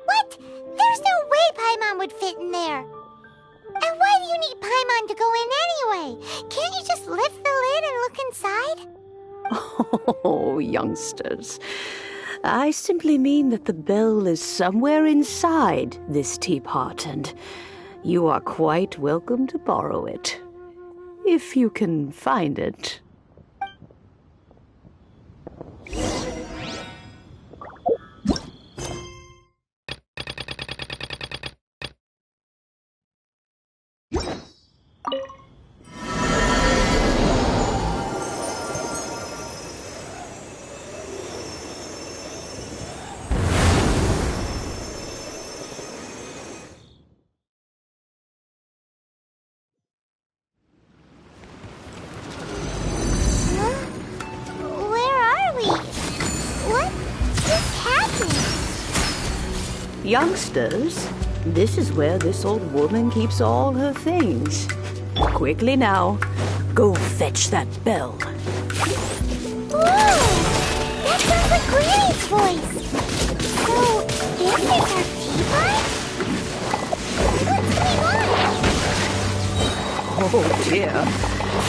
What? There's no way Paimon would fit in there. And why do you need Paimon to go in anyway? Can't you just lift the lid and look inside? Oh, youngsters. I simply mean that the bell is somewhere inside this teapot, and you are quite welcome to borrow it, if you can find it. Youngsters, this is where this old woman keeps all her things. Quickly now, go fetch that bell. Whoa! That sounds like Granny's voice. So, this is our teapot? What's going on? Oh dear,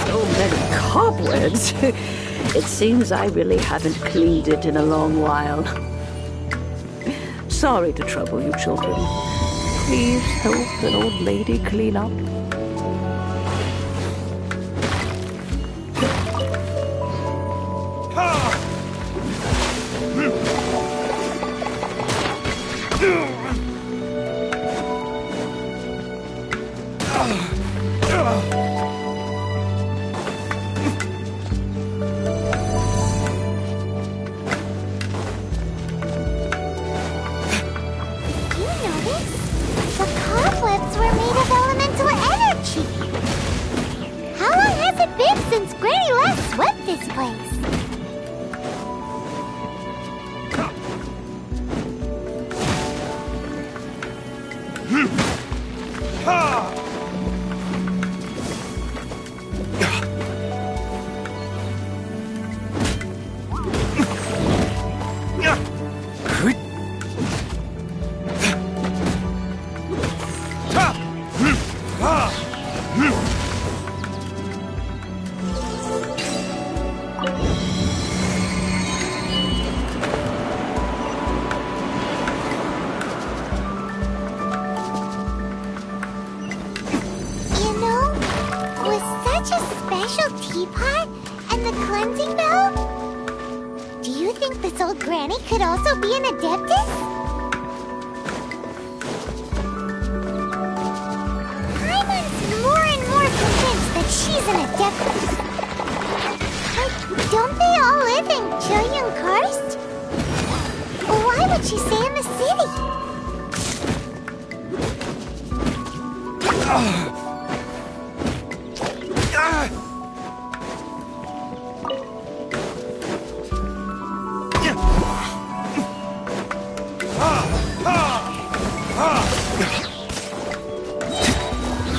so many cobwebs. It seems I really haven't cleaned it in a long while. Sorry to trouble you, children. Please help an old lady clean up. if this old granny could also be an Adeptus? I'm more and more convinced that she's an Adeptus. But don't they all live in Karst? Why would she stay in the city?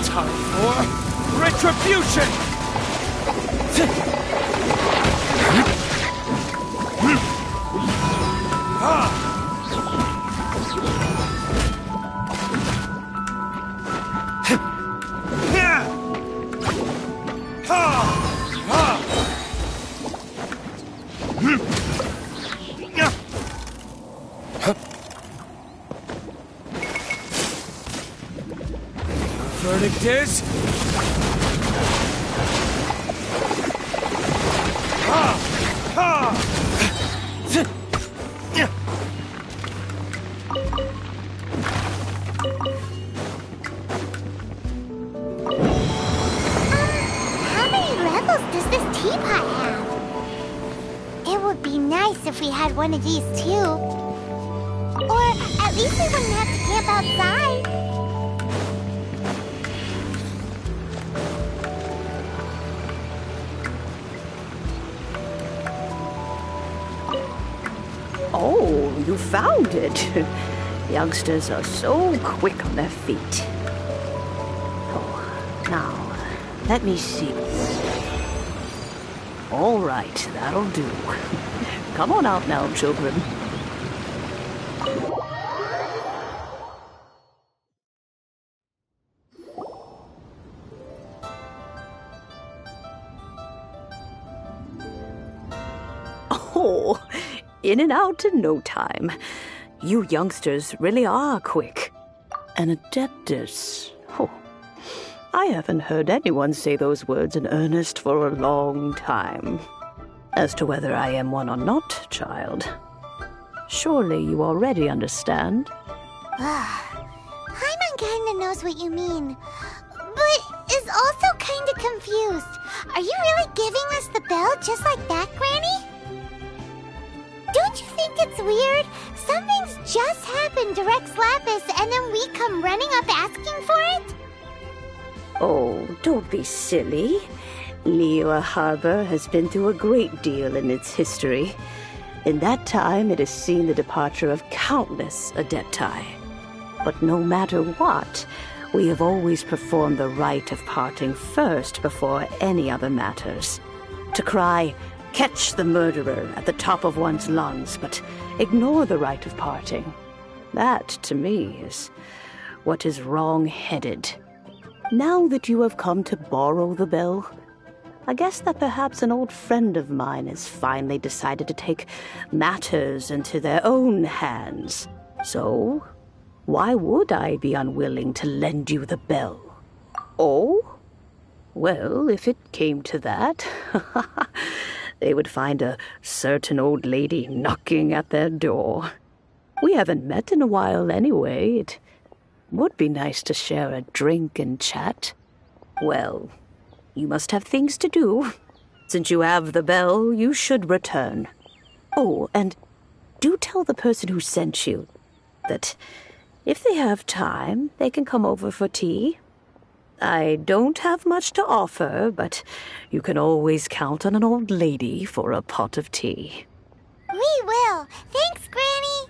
Time for retribution! Verdict is... How many levels does this teapot have? It would be nice if we had one of these too. Or at least we wouldn't have to camp outside. Oh, you found it. Youngsters are so quick on their feet. Oh, now, let me see. All right, that'll do. Come on out now, children. Oh, in and out in no time. You youngsters really are quick. An Adeptus. Oh, I haven't heard anyone say those words in earnest for a long time. As to whether I am one or not, child, surely you already understand. Paimon kinda knows what you mean, but is also kinda confused. Are you really giving us the bell just like that, Granny? Don't you think it's weird? Something's just happened to Rex Lapis and then we come running up asking for it? Oh, don't be silly. Liyue Harbor has been through a great deal in its history. In that time, it has seen the departure of countless Adepti. But no matter what, we have always performed the rite of parting first before any other matters. To cry, "Catch the murderer," at the top of one's lungs, but ignore the rite of parting. That, to me, is what is wrong-headed. Now that you have come to borrow the bell, I guess that perhaps an old friend of mine has finally decided to take matters into their own hands. So, why would I be unwilling to lend you the bell? Oh? Well, if it came to that, they would find a certain old lady knocking at their door. We haven't met in a while anyway. It would be nice to share a drink and chat. Well, you must have things to do. Since you have the bell, you should return. Oh, and do tell the person who sent you that if they have time, they can come over for tea. I don't have much to offer, but you can always count on an old lady for a pot of tea. We will. Thanks, Granny.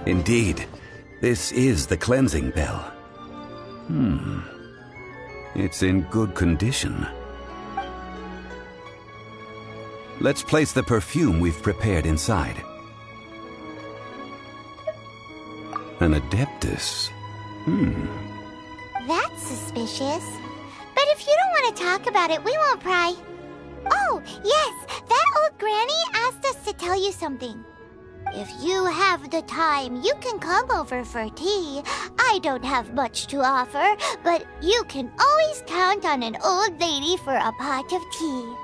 Indeed, this is the cleansing bell. It's in good condition. Let's place the perfume we've prepared inside. An Adeptus. That's suspicious. But if you don't want to talk about it, we won't pry. Oh, yes, that old granny asked us to tell you something. If you have the time, you can come over for tea. I don't have much to offer, but you can always count on an old lady for a pot of tea.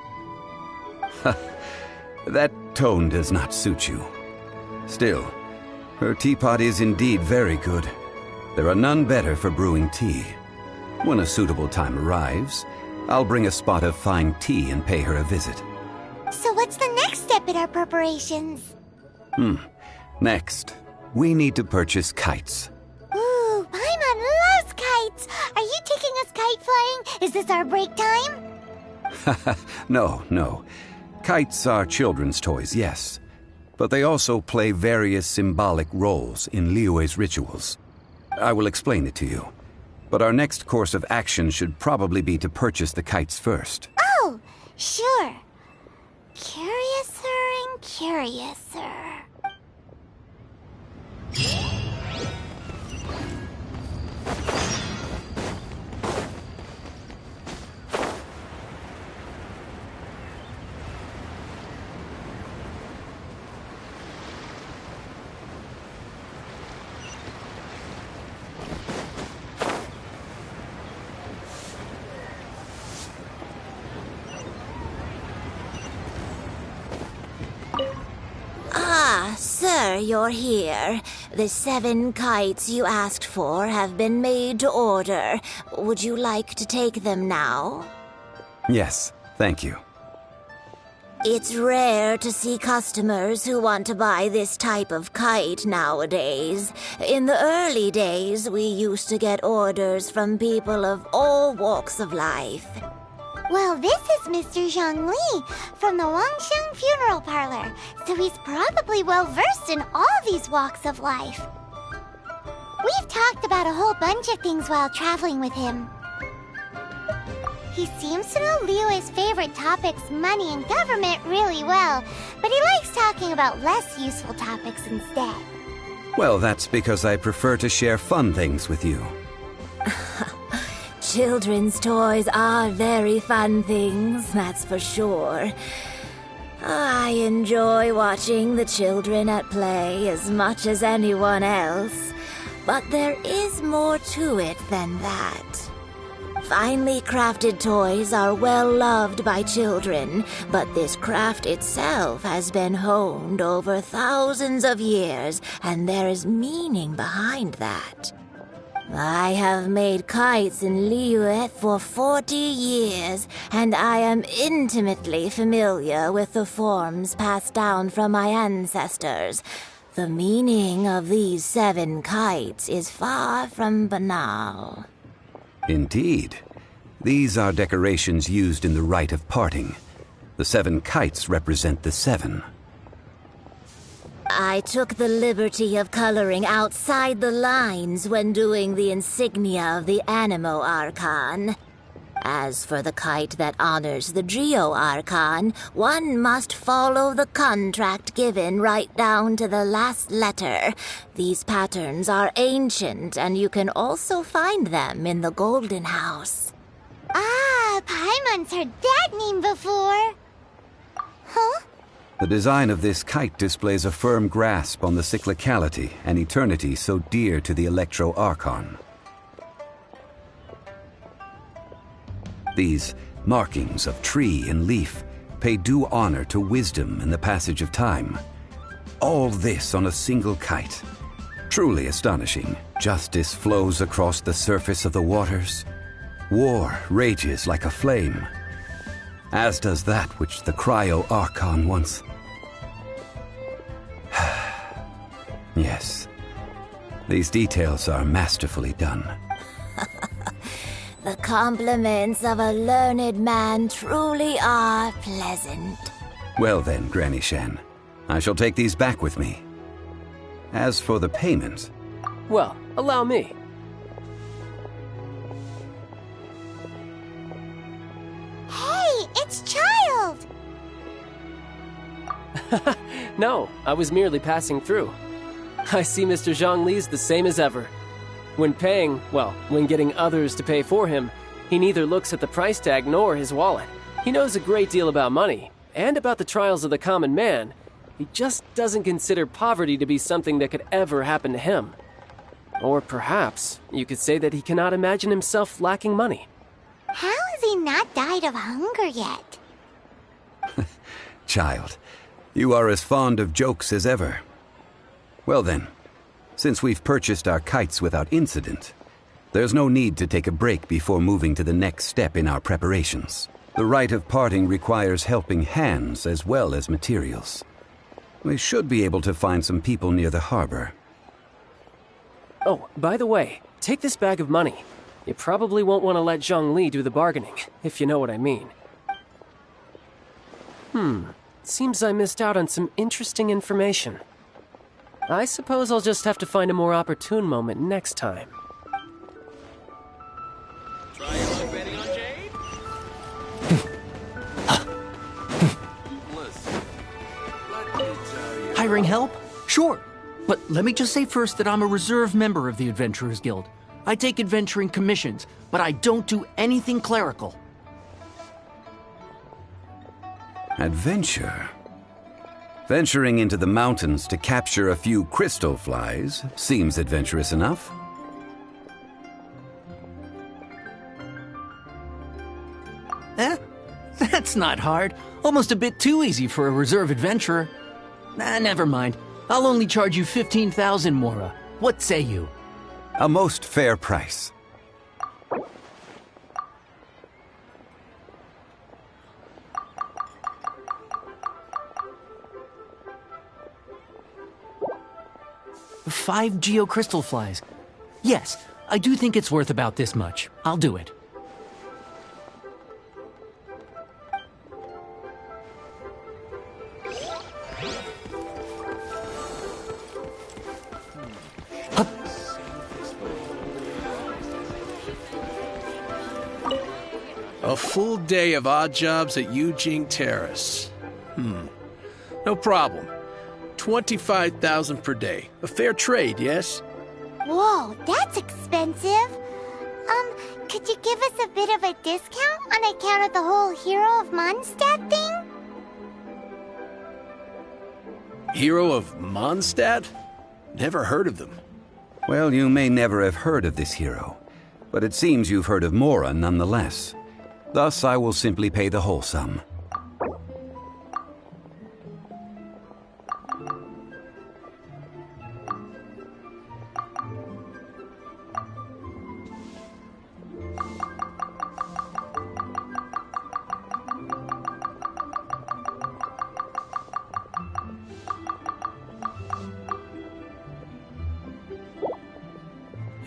That tone does not suit you. Still, her teapot is indeed very good. There are none better for brewing tea. When a suitable time arrives, I'll bring a spot of fine tea and pay her a visit. So what's the next step in our preparations? Next, we need to purchase kites. Ooh, Paimon loves kites! Are you taking us kite flying? Is this our break time? No. Kites are children's toys, yes. But they also play various symbolic roles in Liyue's rituals. I will explain it to you. But our next course of action should probably be to purchase the kites first. Oh, sure. Curiouser and curiouser. Sir, you're here. The 7 kites you asked for have been made to order. Would you like to take them now? Yes, thank you. It's rare to see customers who want to buy this type of kite nowadays. In the early days, we used to get orders from people of all walks of life. Well, this is Mr. Zhongli from the Wangsheng Funeral Parlor, so he's probably well-versed in all these walks of life. We've talked about a whole bunch of things while traveling with him. He seems to know Liyue's favorite topics, money and government, really well, but he likes talking about less useful topics instead. Well, that's because I prefer to share fun things with you. Children's toys are very fun things, that's for sure. I enjoy watching the children at play as much as anyone else, but there is more to it than that. Finely crafted toys are well loved by children, but this craft itself has been honed over thousands of years, and there is meaning behind that. I have made kites in Liyue for 40 years, and I am intimately familiar with the forms passed down from my ancestors. The meaning of these 7 kites is far from banal. Indeed. These are decorations used in the rite of parting. The 7 kites represent the 7. I took the liberty of coloring outside the lines when doing the insignia of the Animo Archon. As for the kite that honors the Geo Archon, one must follow the contract given right down to the last letter. These patterns are ancient, and you can also find them in the Golden House. Ah, Paimon's heard that name before. Huh? The design of this kite displays a firm grasp on the cyclicality and eternity so dear to the Electro Archon. These markings of tree and leaf pay due honor to wisdom and the passage of time. All this on a single kite. Truly astonishing. Justice flows across the surface of the waters. War rages like a flame, as does that which the Cryo Archon once... Yes, these details are masterfully done. The compliments of a learned man truly are pleasant. Well then, Granny Shan, I shall take these back with me. As for the payment... Well, allow me. Hey, it's Child! No, I was merely passing through. I see Mr. Zhongli's the same as ever. When paying, well, when getting others to pay for him, he neither looks at the price tag nor his wallet. He knows a great deal about money, and about the trials of the common man. He just doesn't consider poverty to be something that could ever happen to him. Or perhaps you could say that he cannot imagine himself lacking money. How has he not died of hunger yet? Child, you are as fond of jokes as ever. Well then, since we've purchased our kites without incident, there's no need to take a break before moving to the next step in our preparations. The rite of parting requires helping hands as well as materials. We should be able to find some people near the harbor. Oh, by the way, take this bag of money. You probably won't want to let Zhongli do the bargaining, if you know what I mean. Seems I missed out on some interesting information. I suppose I'll just have to find a more opportune moment next time. Try your luck betting on Jade? Listen, let me tell you... Hiring help? Sure. But let me just say first that I'm a reserve member of the Adventurers Guild. I take adventuring commissions, but I don't do anything clerical. Adventure? Venturing into the mountains to capture a few crystal flies seems adventurous enough. That's not hard. Almost a bit too easy for a reserve adventurer. Never mind. I'll only charge you 15,000 Mora. What say you? A most fair price. Five geocrystal flies. Yes, I do think it's worth about this much. I'll do it. A full day of odd jobs at Yujing Terrace. No problem. 25,000 per day. A fair trade, yes? Whoa, that's expensive. Could you give us a bit of a discount on account of the whole Hero of Mondstadt thing? Hero of Mondstadt? Never heard of them. Well, you may never have heard of this hero, but it seems you've heard of Mora nonetheless. Thus, I will simply pay the whole sum.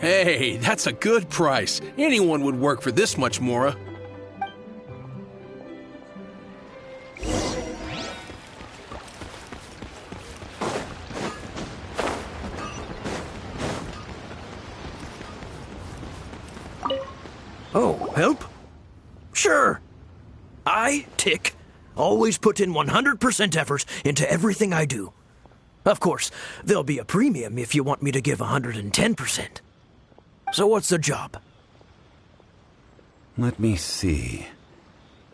Hey, that's a good price. Anyone would work for this much, Mora. Oh, help? Sure. I, Tick, always put in 100% effort into everything I do. Of course, there'll be a premium if you want me to give 110%. So what's the job? Let me see.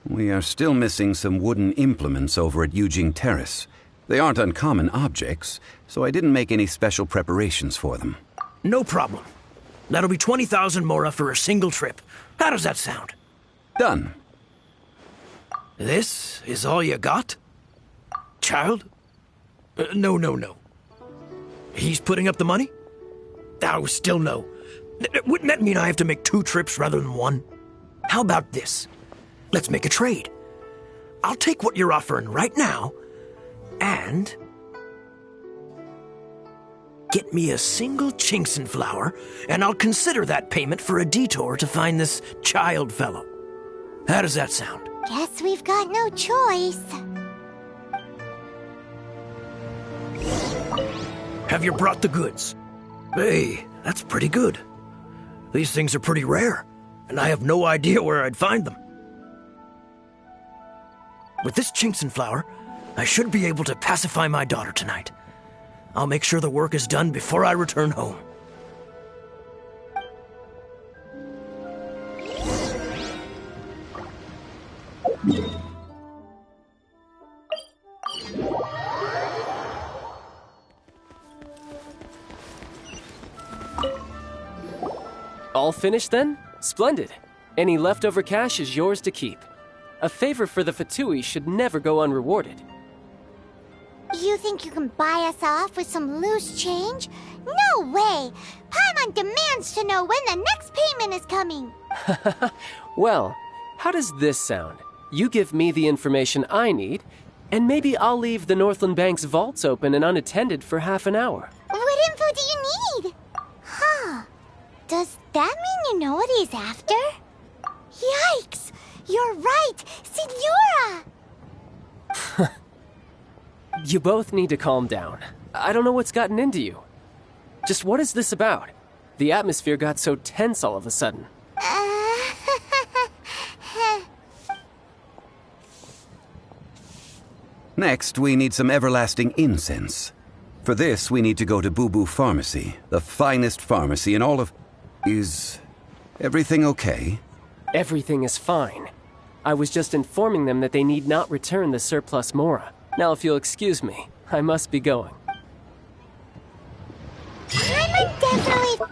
We are still missing some wooden implements over at Yujing Terrace. They aren't uncommon objects, so I didn't make any special preparations for them. No problem. That'll be 20,000 Mora for a single trip. How does that sound? Done. This is all you got? Child? No. He's putting up the money? Oh, still no. Wouldn't that mean I have to make 2 trips rather than 1? How about this? Let's make a trade. I'll take what you're offering right now, and get me a single Chinkson flower, and I'll consider that payment for a detour to find this child fellow. How does that sound? Guess we've got no choice. Have you brought the goods? Hey, that's pretty good. These things are pretty rare, and I have no idea where I'd find them. With this Genshin flower, I should be able to pacify my daughter tonight. I'll make sure the work is done before I return home. All finished then? Splendid. Any leftover cash is yours to keep. A favor for the Fatui should never go unrewarded. You think you can buy us off with some loose change? No way! Paimon demands to know when the next payment is coming! Well, how does this sound? You give me the information I need, and maybe I'll leave the Northland Bank's vaults open and unattended for half an hour. What info do you need? Huh. Does that mean you know what he's after? Yikes! You're right! Signora! You both need to calm down. I don't know what's gotten into you. Just what is this about? The atmosphere got so tense all of a sudden. Next, we need some everlasting incense. For this, we need to go to Boo Boo Pharmacy, the finest pharmacy in all of... Is everything okay? Everything is fine. I was just informing them that they need not return the surplus Mora. Now, if you'll excuse me, I must be going. I'm definitely...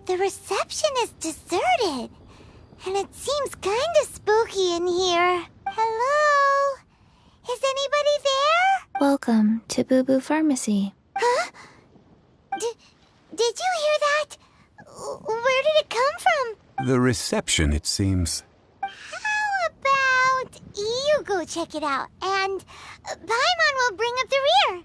The reception is deserted, and it seems kinda spooky in here. Hello? Is anybody there? Welcome to Boo Boo Pharmacy. Huh? Did you hear that? Where did it come from? The reception, it seems. How about you go check it out, and Paimon will bring up the rear.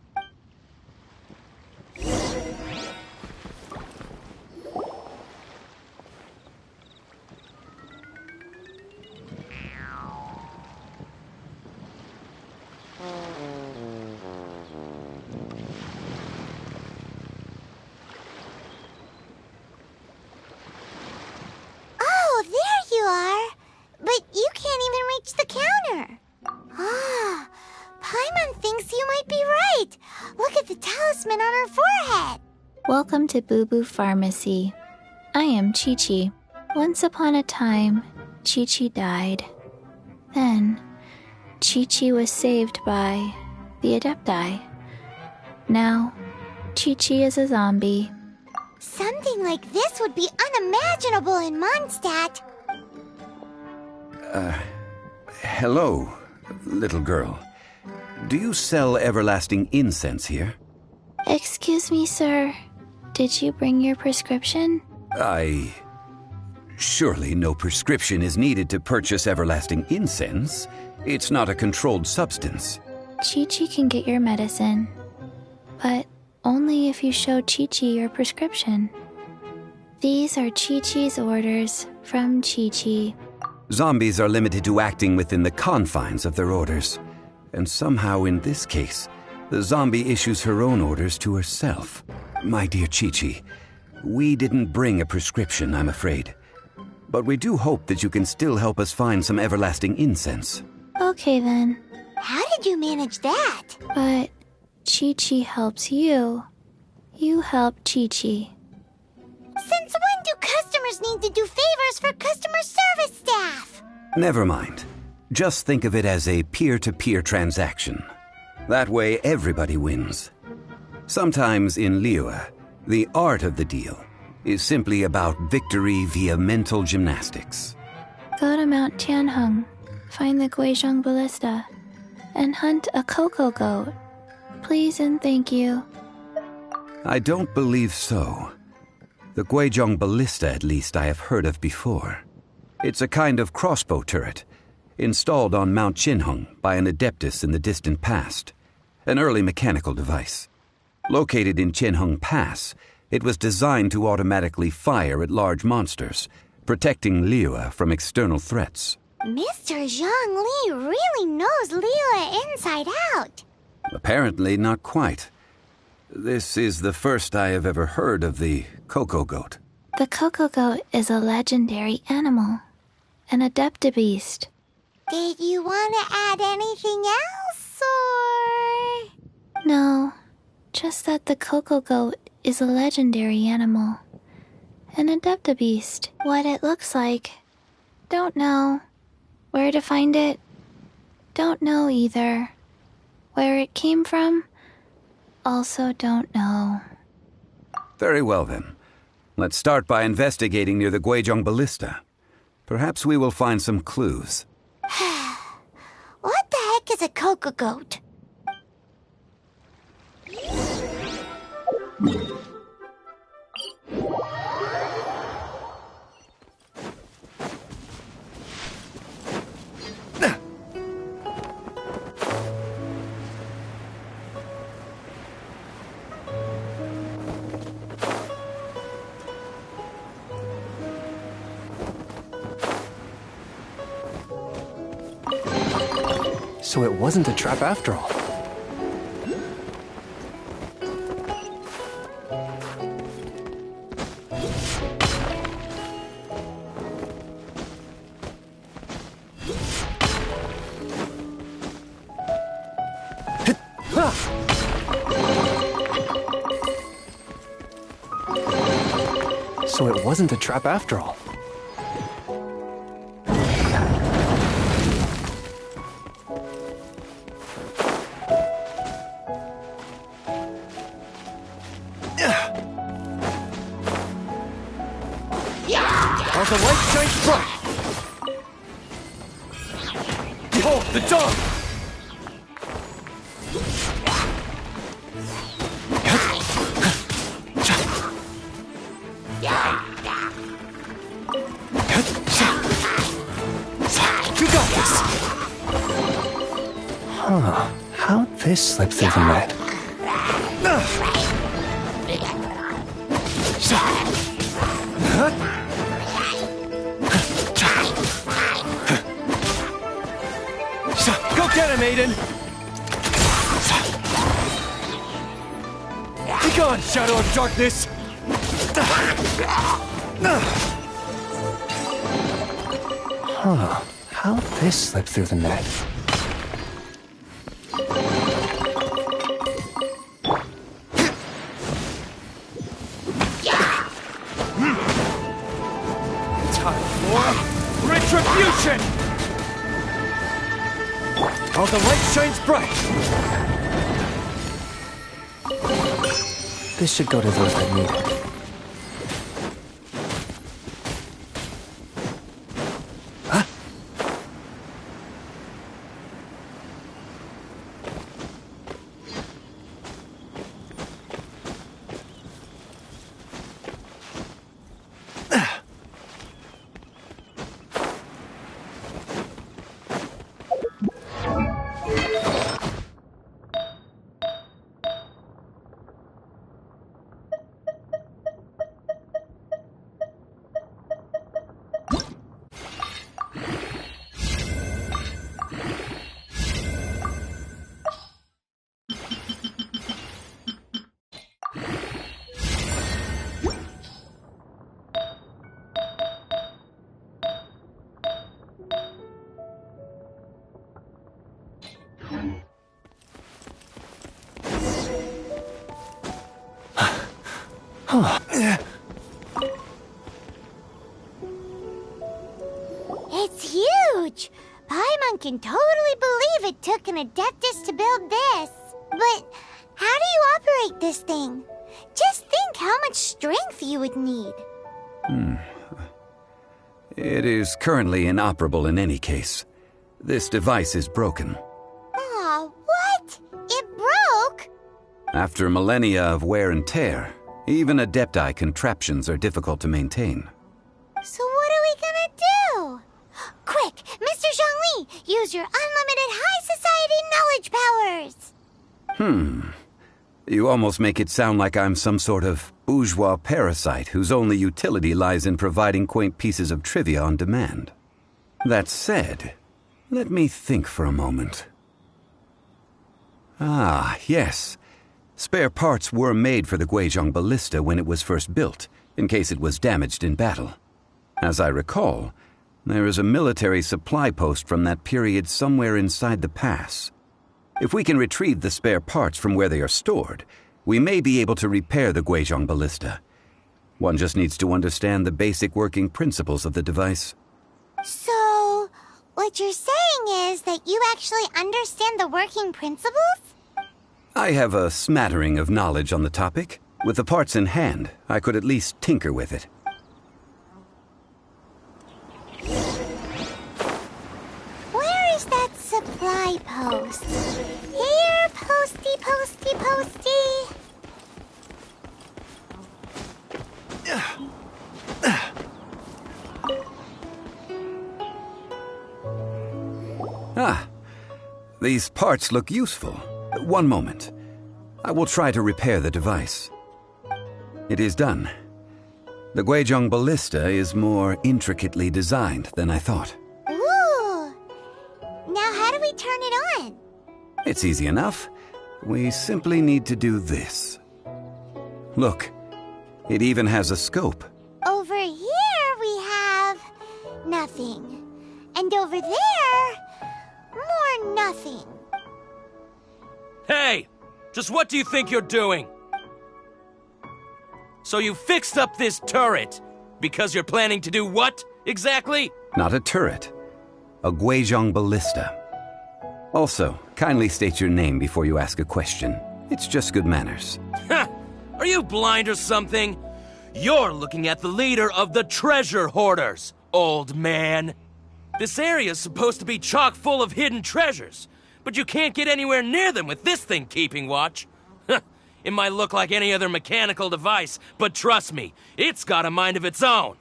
Oh, there you are. But you can't even reach the counter. Ah, Paimon thinks you might be right. Look at the talisman on her forehead. Welcome to Boo Boo Pharmacy. I am Chi-Chi. Once upon a time, Chi-Chi died. Then, Chi-Chi was saved by the Adepti. Now, Chi-Chi is a zombie. Something like this would be unimaginable in Mondstadt. Hello, little girl. Do you sell everlasting incense here? Excuse me, sir. Did you bring your prescription? Surely no prescription is needed to purchase everlasting incense. It's not a controlled substance. Chi-Chi can get your medicine, but only if you show Chi-Chi your prescription. These are Chi-Chi's orders from Chi-Chi. Zombies are limited to acting within the confines of their orders. And somehow in this case, The zombie issues her own orders to herself. My dear Chi-Chi, we didn't bring a prescription, I'm afraid. But we do hope that you can still help us find some everlasting incense. Okay then. How did you manage that? But Chi-Chi helps you. You help Chi-Chi. Since when do customers need to do favors for customer service staff? Never mind. Just think of it as a peer-to-peer transaction. That way everybody wins. Sometimes in Liyue, the art of the deal is simply about victory via mental gymnastics. Go to Mount Tianheng, find the Guizhong Ballista, and hunt a cocoa goat. Please and thank you. I don't believe so. The Guizhong Ballista, at least, I have heard of before. It's a kind of crossbow turret, installed on Mount Qinheng by an adeptus in the distant past, an early mechanical device. Located in Qinheng Pass, it was designed to automatically fire at large monsters, protecting Liyue from external threats. Mr. Zhongli really knows Liyue inside out. Apparently not quite. This is the first I have ever heard of the cocoa goat. The cocoa goat is a legendary animal, an adeptabeast. Did you want to add anything else, or...? No, just that the cocoa goat is a legendary animal, an adeptabeast. What it looks like, don't know. Where to find it, don't know either. Where it came from, also don't know. Very well then. Let's start by investigating near the Guizhong Ballista. Perhaps we will find some clues. What the heck is a cocoa goat? So it wasn't a trap after all. So it wasn't a trap after all. While the light shines bright! Behold, the dawn! You got this! Huh. How'd this slip through the net? Go get him, Aiden! Be gone, Shadow of Darkness! Huh. How'd this slip through the net? Time for retribution! While the light shines bright! This should go to those that need it. It's huge! Paimon can totally believe it took an Adeptus to build this. But how do you operate this thing? Just think how much strength you would need. It is currently inoperable in any case. This device is broken. Aw, what? It broke? After millennia of wear and tear, even Adepti contraptions are difficult to maintain. So what are we gonna do? Quick, Mr. Zhongli, use your unlimited high society knowledge powers! You almost make it sound like I'm some sort of bourgeois parasite whose only utility lies in providing quaint pieces of trivia on demand. That said, let me think for a moment. Ah, yes. Spare parts were made for the Guizhong Ballista when it was first built, in case it was damaged in battle. As I recall, there is a military supply post from that period somewhere inside the pass. If we can retrieve the spare parts from where they are stored, we may be able to repair the Guizhong Ballista. One just needs to understand the basic working principles of the device. So, what you're saying is that you actually understand the working principles? I have a smattering of knowledge on the topic. With the parts in hand, I could at least tinker with it. Where is that supply post? Here, posty, posty, posty. Ah, these parts look useful. One moment. I will try to repair the device. It is done. The Guizhong Ballista is more intricately designed than I thought. Ooh! Now how do we turn it on? It's easy enough. We simply need to do this. Look, it even has a scope. Over here we have nothing. And over there, more nothing. Hey! Just what do you think you're doing? So you fixed up this turret because you're planning to do what, exactly? Not a turret. A Guizhong Ballista. Also, kindly state your name before you ask a question. It's just good manners. Ha! Are you blind or something? You're looking at the leader of the treasure hoarders, old man. This area's supposed to be chock full of hidden treasures, but you can't get anywhere near them with this thing keeping watch. It might look like any other mechanical device, but trust me, it's got a mind of its own.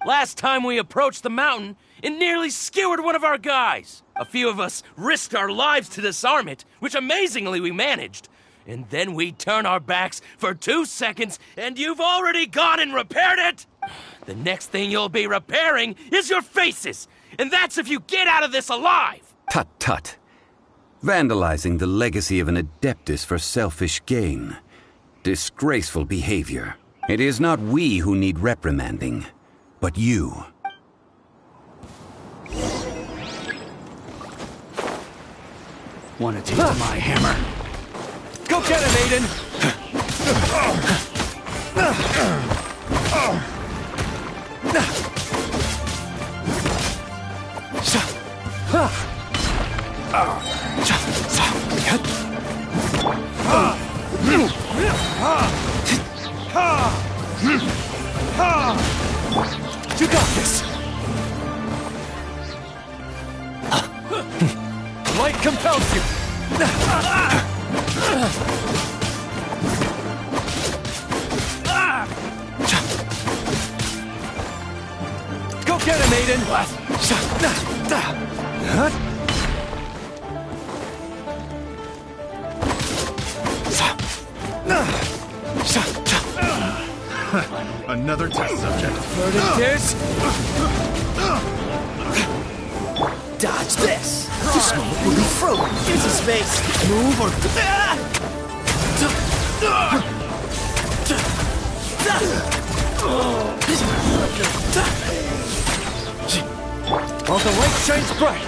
Last time we approached the mountain, it nearly skewered one of our guys. A few of us risked our lives to disarm it, which amazingly we managed. And then we turn our backs for 2 seconds, and you've already gone and repaired it! The next thing you'll be repairing is your faces, and that's if you get out of this alive! Tut tut. Vandalizing the legacy of an Adeptus for selfish gain. Disgraceful behavior. It is not we who need reprimanding, but you. Want to taste my hammer? Go get him, Aiden! You got this! Light compels you! Go get him, Aiden! Another test subject. It is. Dodge this! This moment will be frozen into space! Move or... While the light shines bright!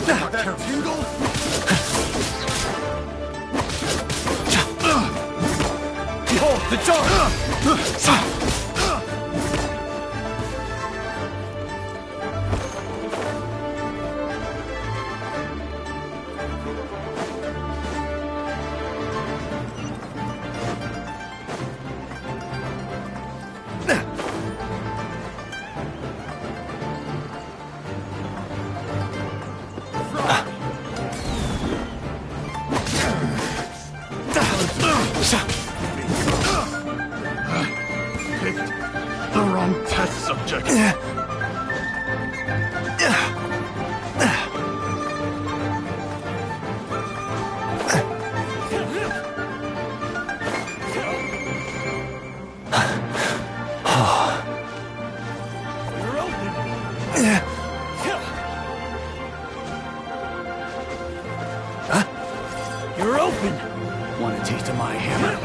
That tingle? Behold! the door! Picked the wrong test subject. You're open! Want a taste of my hammer?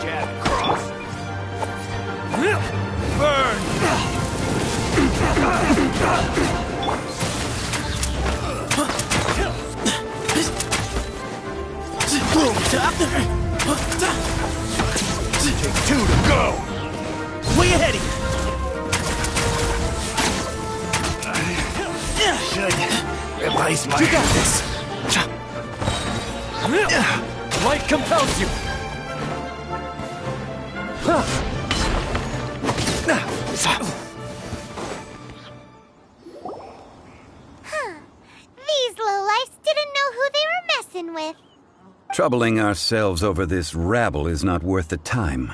Jab cross. Burn! Take two to go! Way ahead of you! Should revise my... You got this! Light compels you! These lowlifes didn't know who they were messing with. Troubling ourselves over this rabble is not worth the time.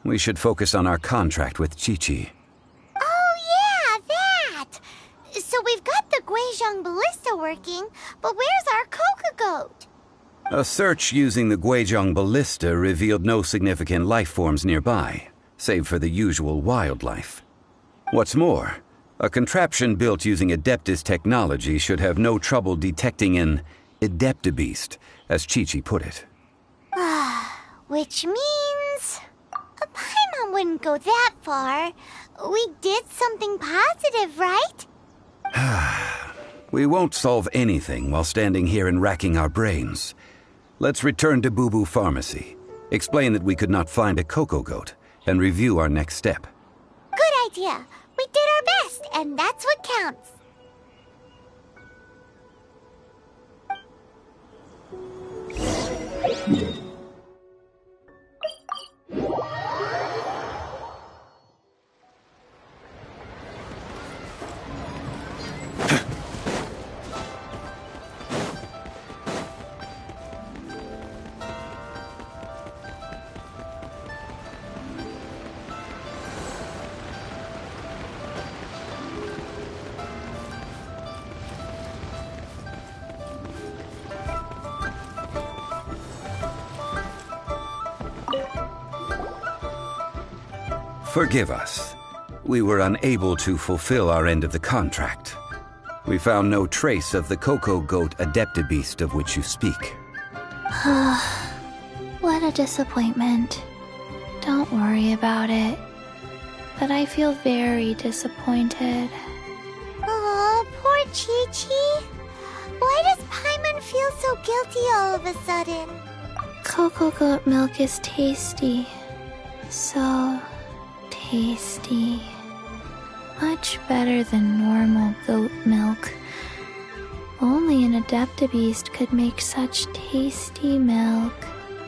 We should focus on our contract with Chi-Chi. Oh, yeah, that! So we've got the Guizhong ballista working, but where's our Coca goat? A search using the Guizhong ballista revealed no significant life forms nearby, save for the usual wildlife. What's more, a contraption built using Adeptus technology should have no trouble detecting an Adeptabeast, as Chi-Chi put it. Which means... a Paimon wouldn't go that far. We did something positive, right? We won't solve anything while standing here and racking our brains. Let's return to Boo Boo Pharmacy, explain that we could not find a Coco Goat, and review our next step. Good idea. We did our best, and that's what counts. Forgive us. We were unable to fulfill our end of the contract. We found no trace of the Coco Goat Adeptabeast of which you speak. What a disappointment. Don't worry about it. But I feel very disappointed. Aw, poor Chi-Chi. Why does Paimon feel so guilty all of a sudden? Cocoa goat milk is tasty. So tasty. Much better than normal goat milk. Only an Adeptabeast could make such tasty milk.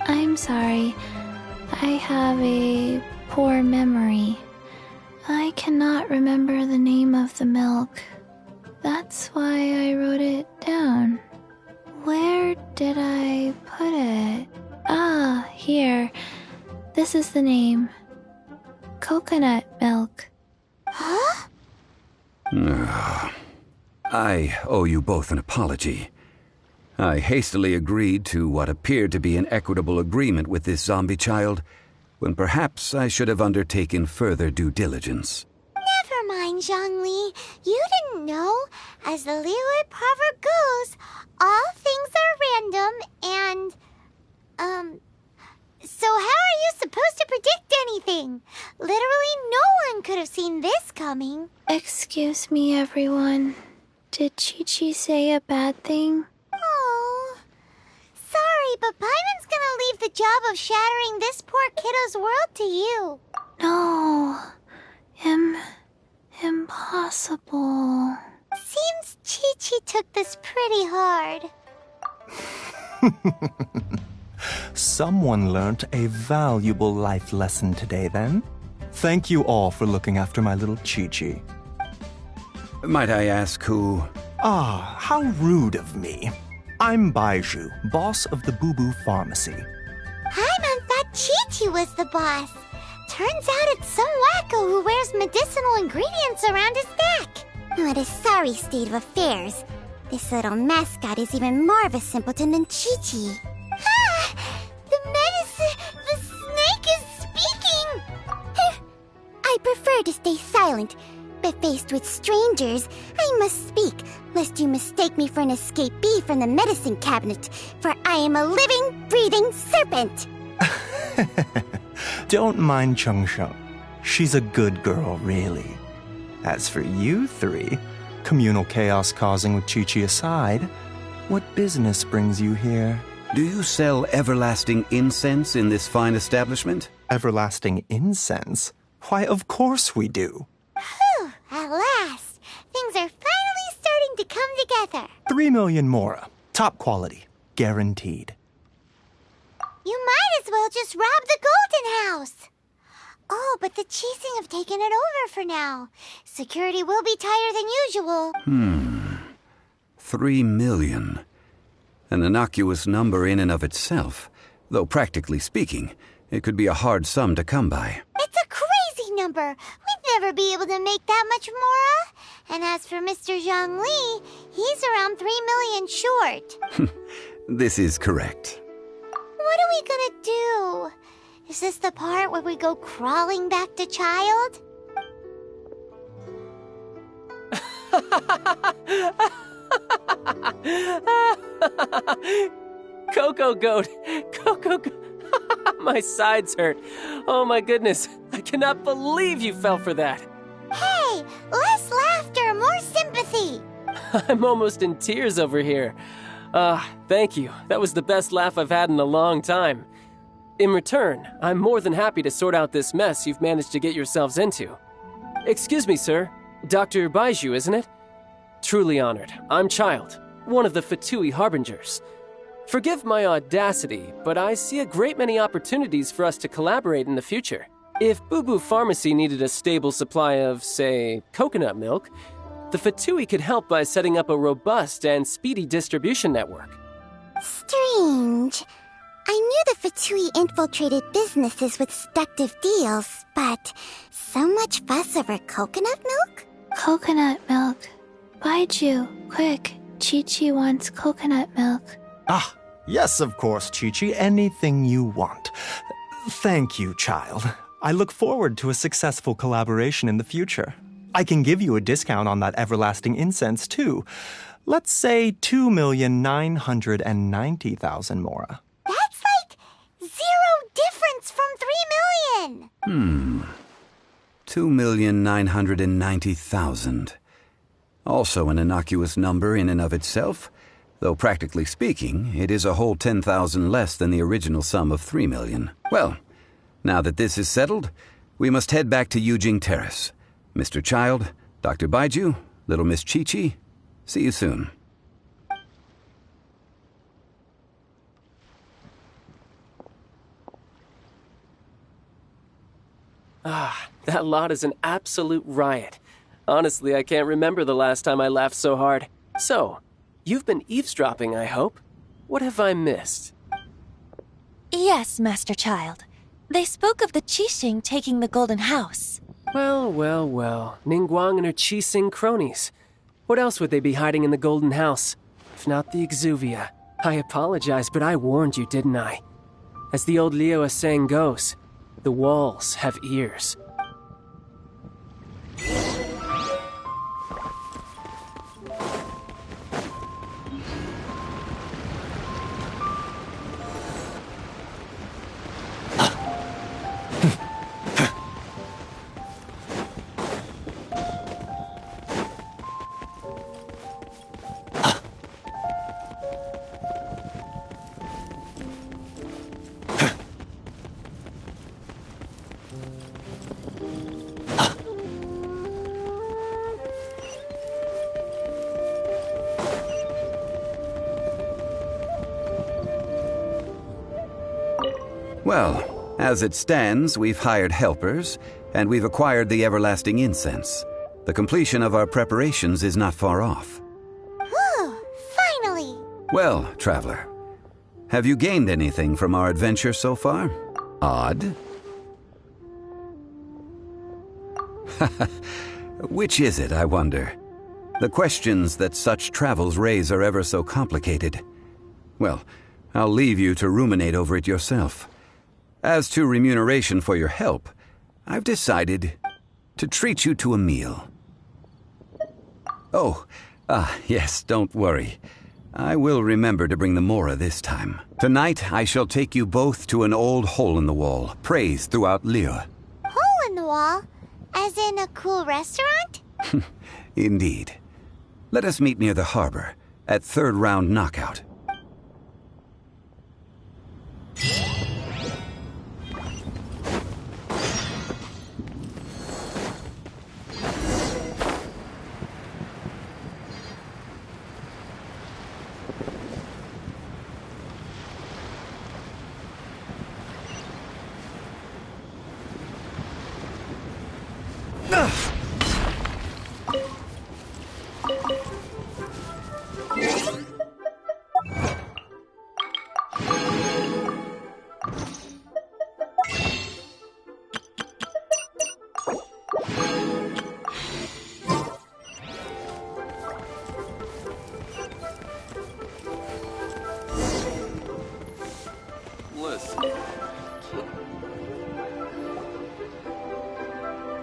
I'm sorry. I have a poor memory. I cannot remember the name of the milk. That's why I wrote it down. Where did I put it? Ah, here. This is the name. Coconut milk. Huh? I owe you both an apology. I hastily agreed to what appeared to be an equitable agreement with this zombie child, when perhaps I should have undertaken further due diligence. Never mind, Zhongli. You didn't know. As the Liyue proverb goes, all things are random and, so how are you supposed to predict anything? Literally no one could have seen this coming. Excuse me, everyone. Did Chi-Chi say a bad thing? Oh, job of shattering this poor kiddo's world to you. No. Impossible. Seems Chi-Chi took this pretty hard. Someone learnt a valuable life lesson today, then. Thank you all for looking after my little Chi-Chi. Might I ask who... Ah, how rude of me. I'm Baiju, boss of the Boo Boo Pharmacy. I thought Chi-Chi was the boss. Turns out it's some wacko who wears medicinal ingredients around his neck. What a sorry state of affairs. This little mascot is even more of a simpleton than Chi-Chi. Ah! The snake is speaking! I prefer to stay silent, but faced with strangers, I must speak, lest you mistake me for an escapee from the medicine cabinet, for I am a living, breathing serpent! Don't mind Chung Sheng. She's a good girl, really. As for you three, communal chaos causing with Chi-Chi aside, what business brings you here? Do you sell everlasting incense in this fine establishment? Everlasting incense? Why, of course we do. Whew, at last! Things are finally starting to come together. 3 million mora. Top quality. Guaranteed. You might as well just rob the Golden House. Oh, but the Chising have taken it over for now. Security will be tighter than usual. 3 million. An innocuous number in and of itself. Though practically speaking, it could be a hard sum to come by. It's a crazy number. We'd never be able to make that much mora. And as for Mr. Zhongli, he's around 3 million short. This is correct. What are we gonna do? Is this the part where we go crawling back to child? Coco Goat! Coco Goat! My sides hurt. Oh my goodness. I cannot believe you fell for that. Hey, less laughter, more sympathy. I'm almost in tears over here. Thank you. That was the best laugh I've had in a long time. In return, I'm more than happy to sort out this mess you've managed to get yourselves into. Excuse me, sir. Dr. Baiju, isn't it? Truly honored. I'm Child, one of the Fatui Harbingers. Forgive my audacity, but I see a great many opportunities for us to collaborate in the future. If Boo Boo Pharmacy needed a stable supply of, say, coconut milk, the Fatui could help by setting up a robust and speedy distribution network. Strange. I knew the Fatui infiltrated businesses with seductive deals, but so much fuss over coconut milk? Coconut milk. Baiju, quick. Chi-Chi wants coconut milk. Ah, yes, of course, Chi-Chi. Anything you want. Thank you, Child. I look forward to a successful collaboration in the future. I can give you a discount on that everlasting incense, too. Let's say 2,990,000 mora. That's like 0 difference from 3 million. 2,990,000. Also an innocuous number in and of itself, though practically speaking, it is a whole 10,000 less than the original sum of 3 million. Well, now that this is settled, we must head back to Yujing Terrace. Mr. Child, Dr. Baiju, little Miss Chi-Chi, see you soon. That lot is an absolute riot. Honestly, I can't remember the last time I laughed so hard. So, you've been eavesdropping, I hope. What have I missed? Yes, Master Child. They spoke of the Qixing taking the Golden House. Well. Ningguang and her Qixing cronies. What else would they be hiding in the Golden House? If not the Exuvia. I apologize, but I warned you, didn't I? As the old Liyue saying goes, the walls have ears. Well, as it stands, we've hired helpers, and we've acquired the everlasting incense. The completion of our preparations is not far off. Whew, finally! Well, traveler, have you gained anything from our adventure so far? Odd? Which is it, I wonder? The questions that such travels raise are ever so complicated. Well, I'll leave you to ruminate over it yourself. As to remuneration for your help, I've decided to treat you to a meal. Oh, yes, don't worry. I will remember to bring the Mora this time. Tonight, I shall take you both to an old hole-in-the-wall, praised throughout Liyue. Hole in the wall? As in a cool restaurant? Indeed. Let us meet near the harbor, at third round knockout.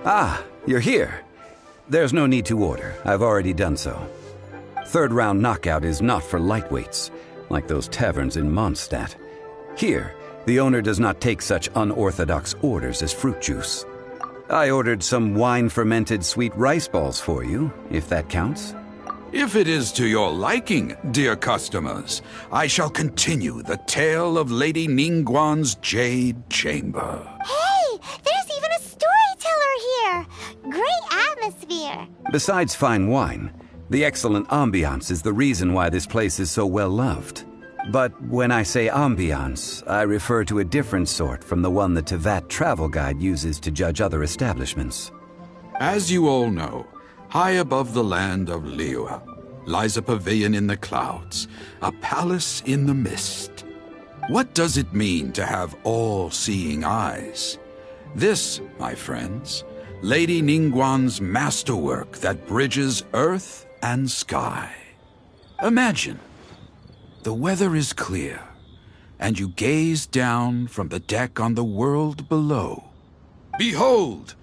Ah, you're here. There's no need to order. I've already done so. Third round knockout is not for lightweights, like those taverns in Mondstadt. Here, the owner does not take such unorthodox orders as fruit juice. I ordered some wine-fermented sweet rice balls for you, if that counts. If it is to your liking, dear customers, I shall continue the tale of Lady Ningguang's Jade Chamber. Hey, there's even a storyteller here! Great atmosphere! Besides fine wine, the excellent ambiance is the reason why this place is so well loved. But when I say ambiance, I refer to a different sort from the one the Tevat travel guide uses to judge other establishments. As you all know, high above the land of Liyue lies a pavilion in the clouds, a palace in the mist. What does it mean to have all-seeing eyes? This, my friends, Lady Ningguang's masterwork that bridges earth and sky. Imagine, the weather is clear, and you gaze down from the deck on the world below. Behold,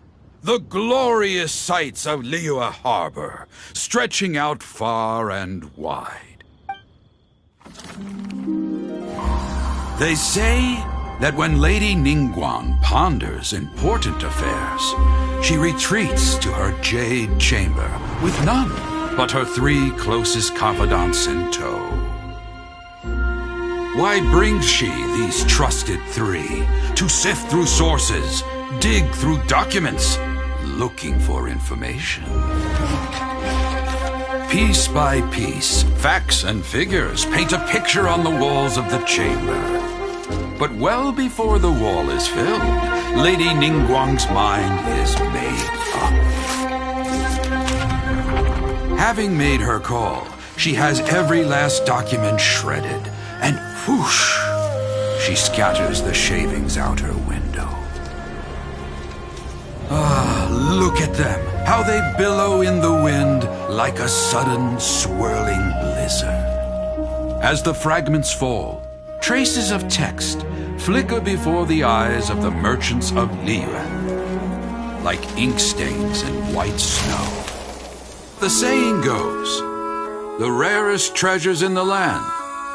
the glorious sights of Liyue Harbor, stretching out far and wide. They say that when Lady Ningguang ponders important affairs, she retreats to her jade chamber with none but her 3 closest confidants in tow. Why brings she these trusted 3 to sift through sources, dig through documents, looking for information? Piece by piece, facts and figures paint a picture on the walls of the chamber. But well before the wall is filled, Lady Ningguang's mind is made up. Having made her call, she has every last document shredded, and whoosh, she scatters the shavings out her window. Ah, look at them, how they billow in the wind like a sudden swirling blizzard. As the fragments fall, traces of text flicker before the eyes of the merchants of Liyue, like ink stains in white snow. The saying goes, the rarest treasures in the land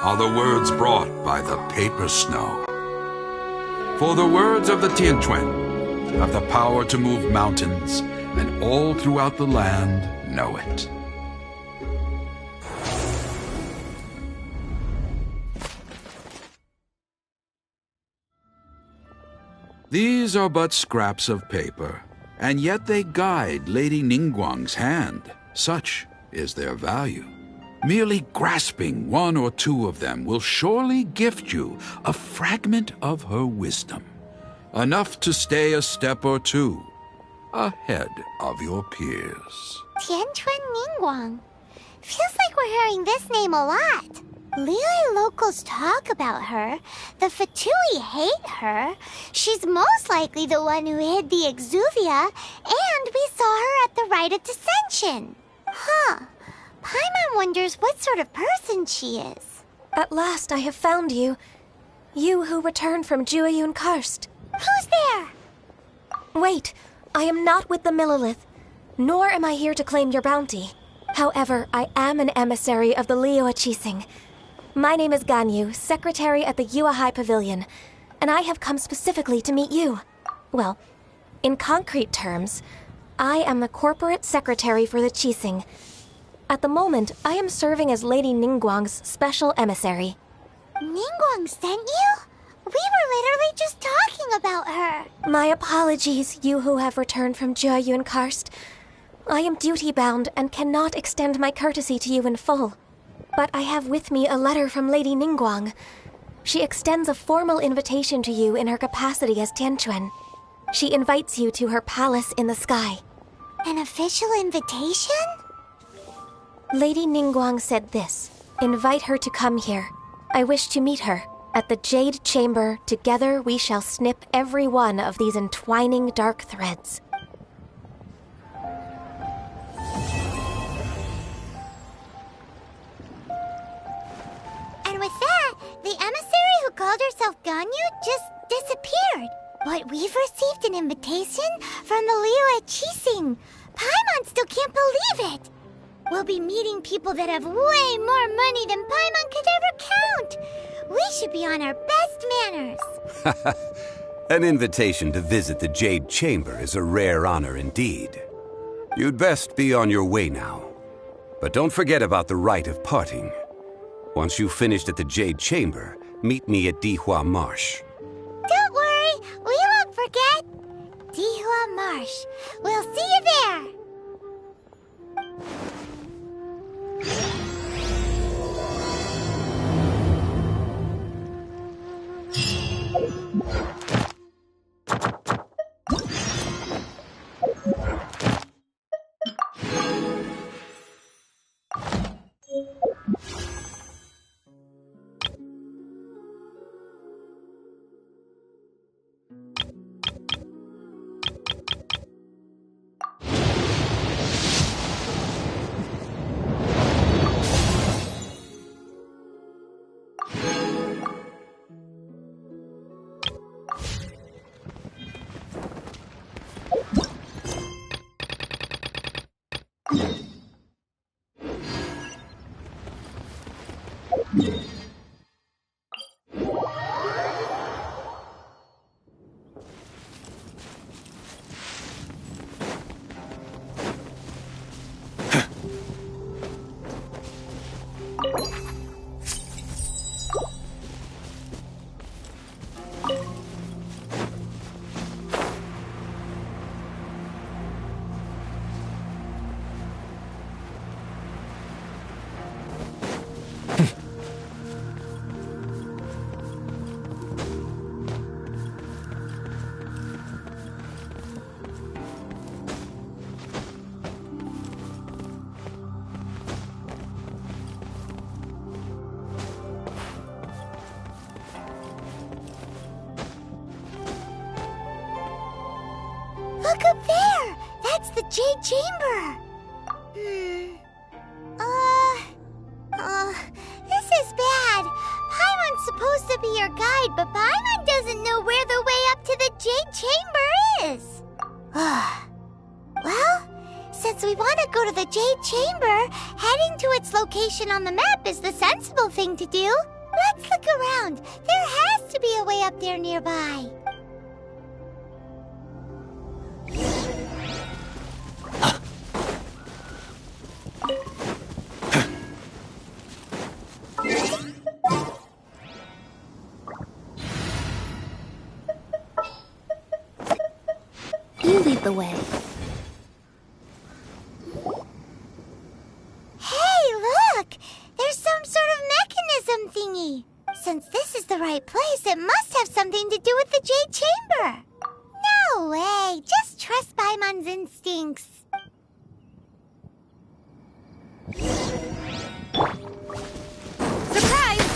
are the words brought by the paper snow. For the words of the Tianquan have the power to move mountains, and all throughout the land know it. These are but scraps of paper, and yet they guide Lady Ningguang's hand. Such is their value. Merely grasping one or two of them will surely gift you a fragment of her wisdom, enough to stay a step or two ahead of your peers. Tianquan Ningguang. Feels like we're hearing this name a lot. Liyue locals talk about her. The Fatui hate her. She's most likely the one who hid the Exuvia, and we saw her at the Rite of Dissension. Huh. Paimon wonders what sort of person she is. At last I have found you. You who returned from Jueyun Karst. Who's there? Wait, I am not with the Millelith, nor am I here to claim your bounty. However, I am an emissary of the Liyue Qixing. My name is Ganyu, secretary at the Yuehai Pavilion, and I have come specifically to meet you. Well, in concrete terms, I am the corporate secretary for the Qixing. At the moment, I am serving as Lady Ningguang's special emissary. Ningguang sent you? We were literally just talking about her. My apologies, you who have returned from Jueyun Karst. I am duty-bound and cannot extend my courtesy to you in full. But I have with me a letter from Lady Ningguang. She extends a formal invitation to you in her capacity as Tianquan. She invites you to her palace in the sky. An official invitation? Lady Ningguang said this. Invite her to come here. I wish to meet her. At the Jade Chamber, together we shall snip every one of these entwining dark threads. And with that, the emissary who called herself Ganyu just disappeared. But we've received an invitation from the Liyue Qixing. Paimon still can't believe it. We'll be meeting people that have way more money than Paimon could ever count. We should be on our best manners. An invitation to visit the Jade Chamber is a rare honor indeed. You'd best be on your way now. But don't forget about the rite of parting. Once you've finished at the Jade Chamber, meet me at Dihua Marsh. Don't worry, we won't forget. Dihua Marsh. We'll see you there. Look up there! That's the Jade Chamber! This is bad. Paimon's supposed to be your guide, but Paimon doesn't know where the way up to the Jade Chamber is. Well, since we want to go to the Jade Chamber, heading to its location on the map is the sensible thing to do. Let's look around. There has to be a way up there nearby. You lead the way. Hey, look! Since this is the right place, it must have something to do with the Jade Chamber. No way. Just trust Paimon's instincts. Surprise!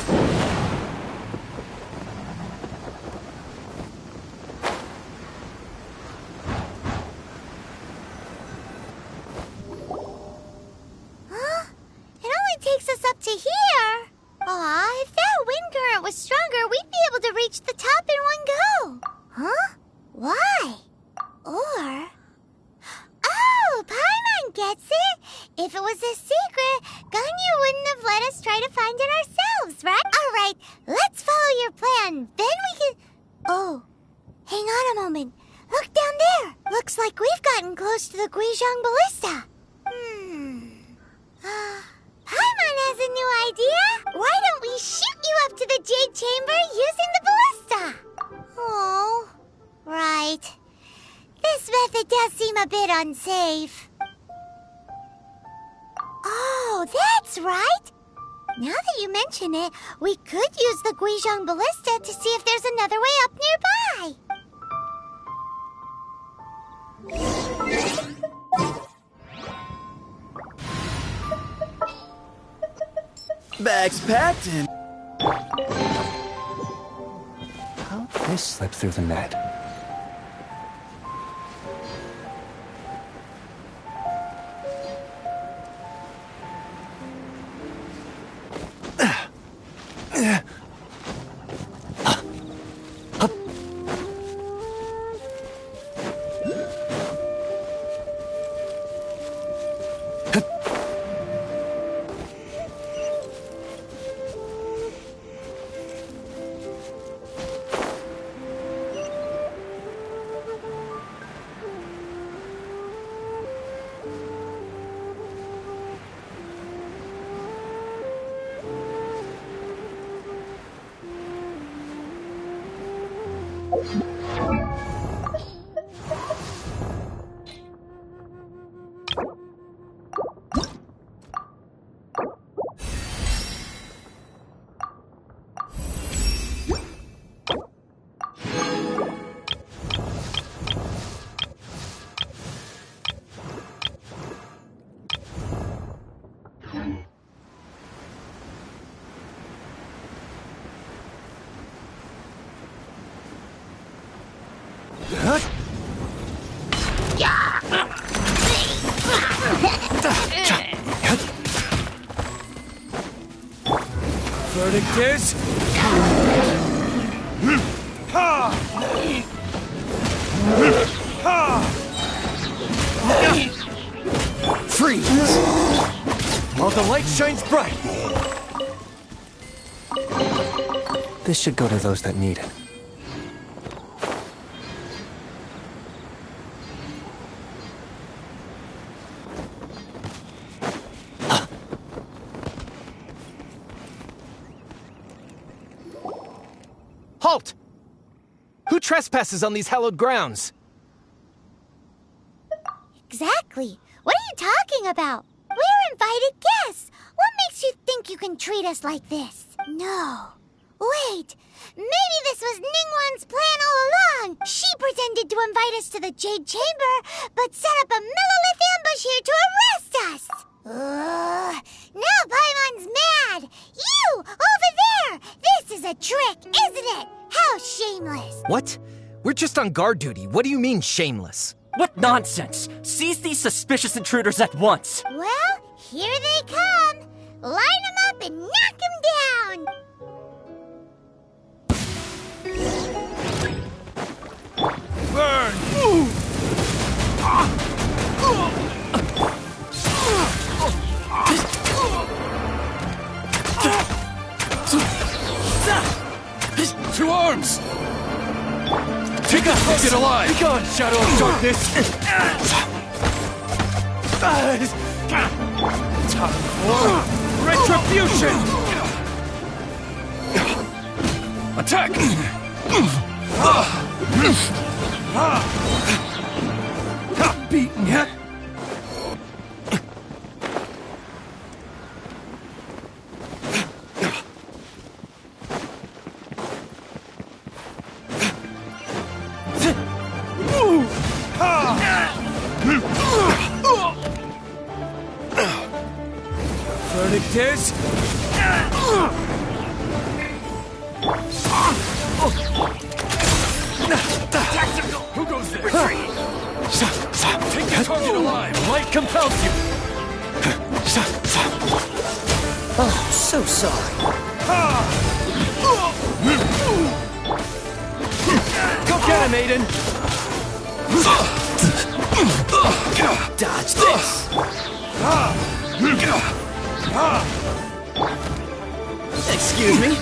Huh? It only takes us up to here. Aw, if that wind current was stronger, we'd be able to reach the top in one go. Huh? Why? Or... Oh, Paimon gets it! If it was a secret, Ganyu wouldn't have let us try to find it ourselves, right? Alright, let's follow your plan. Then we can... Oh, hang on a moment. Look down there. Looks like we've gotten close to the Guizhong Ballista. Paimon has a new idea. Why don't we shoot you up to the Jade Chamber using the ballista? Oh, right. This method does seem a bit unsafe. Oh, that's right. Now that you mention it, we could use the Guizhong Ballista to see if there's another way up nearby. Bags packed and... How'd this slip through the net? Verdict is... Freeze! While the light shines bright! This should go to those that need it. Halt! Who trespasses on these hallowed grounds? Exactly. What are you talking about? We're invited guests. What makes you think you can treat us like this? No. Wait. Maybe this was Ningguang's plan all along. She pretended to invite us to the Jade Chamber, but set up a Millilith ambush here to arrest us. Now Paimon's mad. You, over there. This is a trick, isn't it? How shameless. What? We're just on guard duty. What do you mean, shameless? What nonsense! Seize these suspicious intruders at once! Well, here they come. Line them up and knock them down. Burn! To arms! Take us! Get alive! Be gone, shadow of darkness! Time for retribution! Attack! Not beaten yet! practice! Tactical! Who goes there? Retreat! Take the target alive! Light compels you! Oh, so sorry. Go get him, Aiden! Dodge this! Excuse me?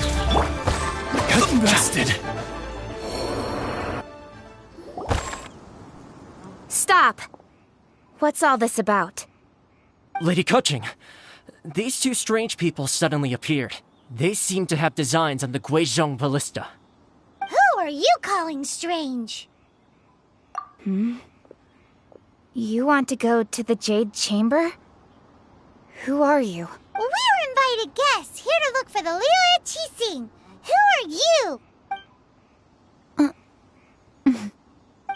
Busted! Stop! What's all this about? Lady Kuching, these two strange people suddenly appeared. They seem to have designs on the Guizhong Ballista. Who are you calling strange? You want to go to the Jade Chamber? Who are you? We're invited guests here to look for the Liyue Qixing. Who are you?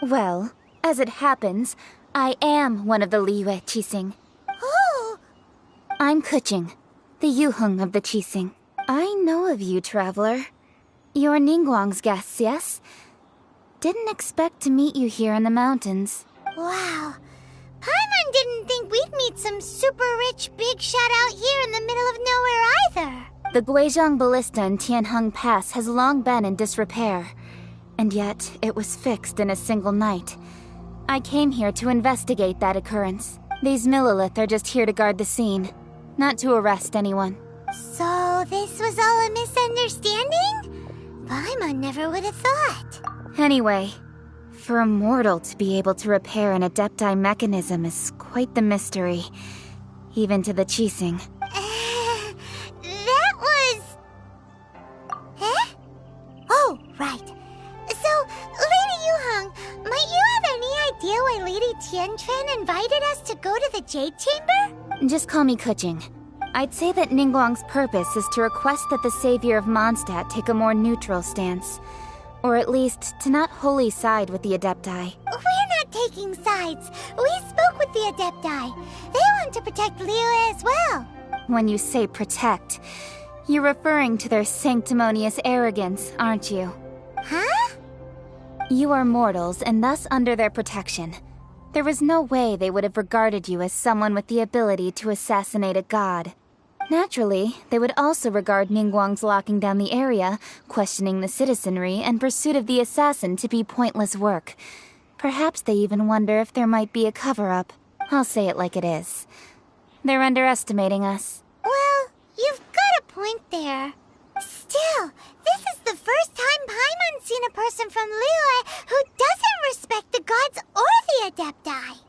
Well, as it happens, I am one of the Liyue Qixing. Who? I'm Kuching, the Yuheng of the Qixing. I know of you, traveler. You're Ningguang's guests, yes? Didn't expect to meet you here in the mountains. Wow. Paimon didn't think we'd meet some super rich big shot out here in the middle of nowhere either. The Guizhong Ballista in Tianheng Pass has long been in disrepair, and yet it was fixed in a single night. I came here to investigate that occurrence. These Millilith are just here to guard the scene, not to arrest anyone. So this was all a misunderstanding? Paimon never would have thought. Anyway, for a mortal to be able to repair an Adepti mechanism is quite the mystery, even to the Qixing. That was... Eh? Oh, right. So, Lady Yuheng, might you have any idea why Lady Tianquan invited us to go to the Jade Chamber? Just call me Kuching. I'd say that Ningguang's purpose is to request that the savior of Mondstadt take a more neutral stance. Or at least, to not wholly side with the Adepti. We're not taking sides. We spoke with the Adepti. They want to protect Liyue as well. When you say protect, you're referring to their sanctimonious arrogance, aren't you? Huh? You are mortals, and thus under their protection. There was no way they would have regarded you as someone with the ability to assassinate a god. Naturally, they would also regard Ningguang's locking down the area, questioning the citizenry, and pursuit of the assassin to be pointless work. Perhaps they even wonder if there might be a cover-up. I'll say it like it is. They're underestimating us. Well, you've got a point there. Still, this is the first time Paimon's seen a person from Liyue who doesn't respect the gods or the Adepti.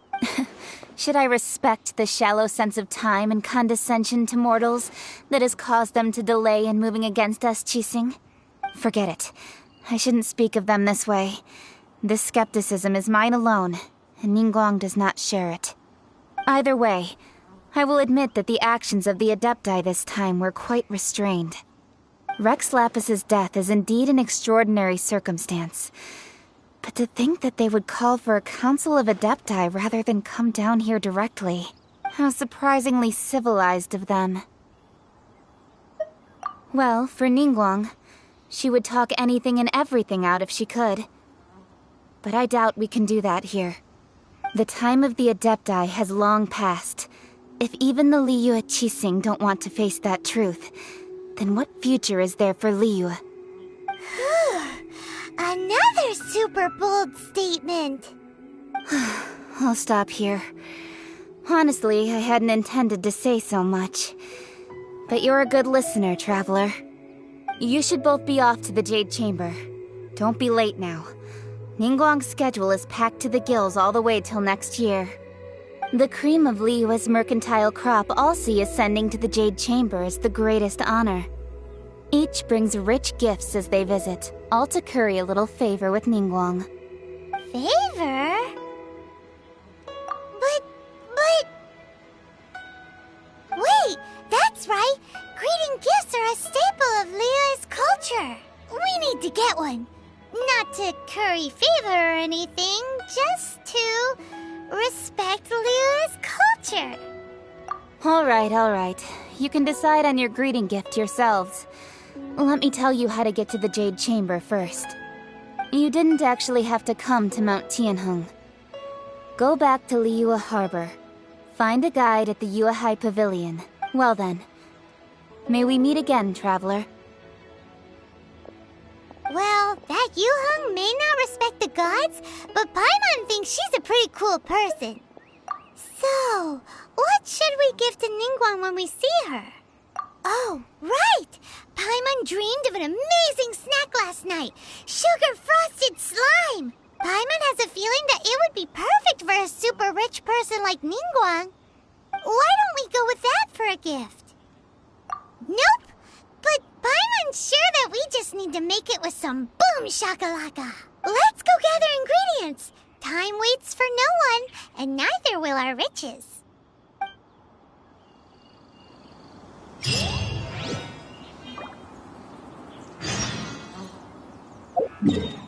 Should I respect the shallow sense of time and condescension to mortals that has caused them to delay in moving against us, Qixing? Forget it. I shouldn't speak of them this way. This skepticism is mine alone, and Ningguang does not share it. Either way, I will admit that the actions of the Adepti this time were quite restrained. Rex Lapis's death is indeed an extraordinary circumstance. But to think that they would call for a council of Adepti rather than come down here directly. How surprisingly civilized of them. Well, for Ningguang, she would talk anything and everything out if she could. But I doubt we can do that here. The time of the Adepti has long passed. If even the Liyue Qixing don't want to face that truth, then what future is there for Liyue? Another super bold statement. I'll stop here. Honestly, I hadn't intended to say so much. But you're a good listener, traveler. You should both be off to the Jade Chamber. Don't be late now. Ningguang's schedule is packed to the gills all the way till next year. The cream of Liyue's mercantile crop all see ascending to the Jade Chamber as the greatest honor. Each brings rich gifts as they visit, all to curry a little favor with Ningguang. Favor? But... Wait, that's right! Greeting gifts are a staple of Liyue's culture! We need to get one. Not to curry favor or anything, just to respect Liyue's culture. All right. you can decide on your greeting gift yourselves. Let me tell you how to get to the Jade Chamber first. You didn't actually have to come to Mount Tianheng. Go back to Liyue Harbor. Find a guide at the Yuehai Pavilion. Well then. May we meet again, traveler. Well, that Yuheng may not respect the gods, but Paimon thinks she's a pretty cool person. So, what should we give to Ningguang when we see her? Oh, right! Paimon dreamed of an amazing snack last night. Sugar-frosted slime! Paimon has a feeling that it would be perfect for a super rich person like Ningguang. Why don't we go with that for a gift? Nope! But Paimon's sure that we just need to make it with some boom shakalaka. Let's go gather ingredients. Time waits for no one, and neither will our riches. Yeah.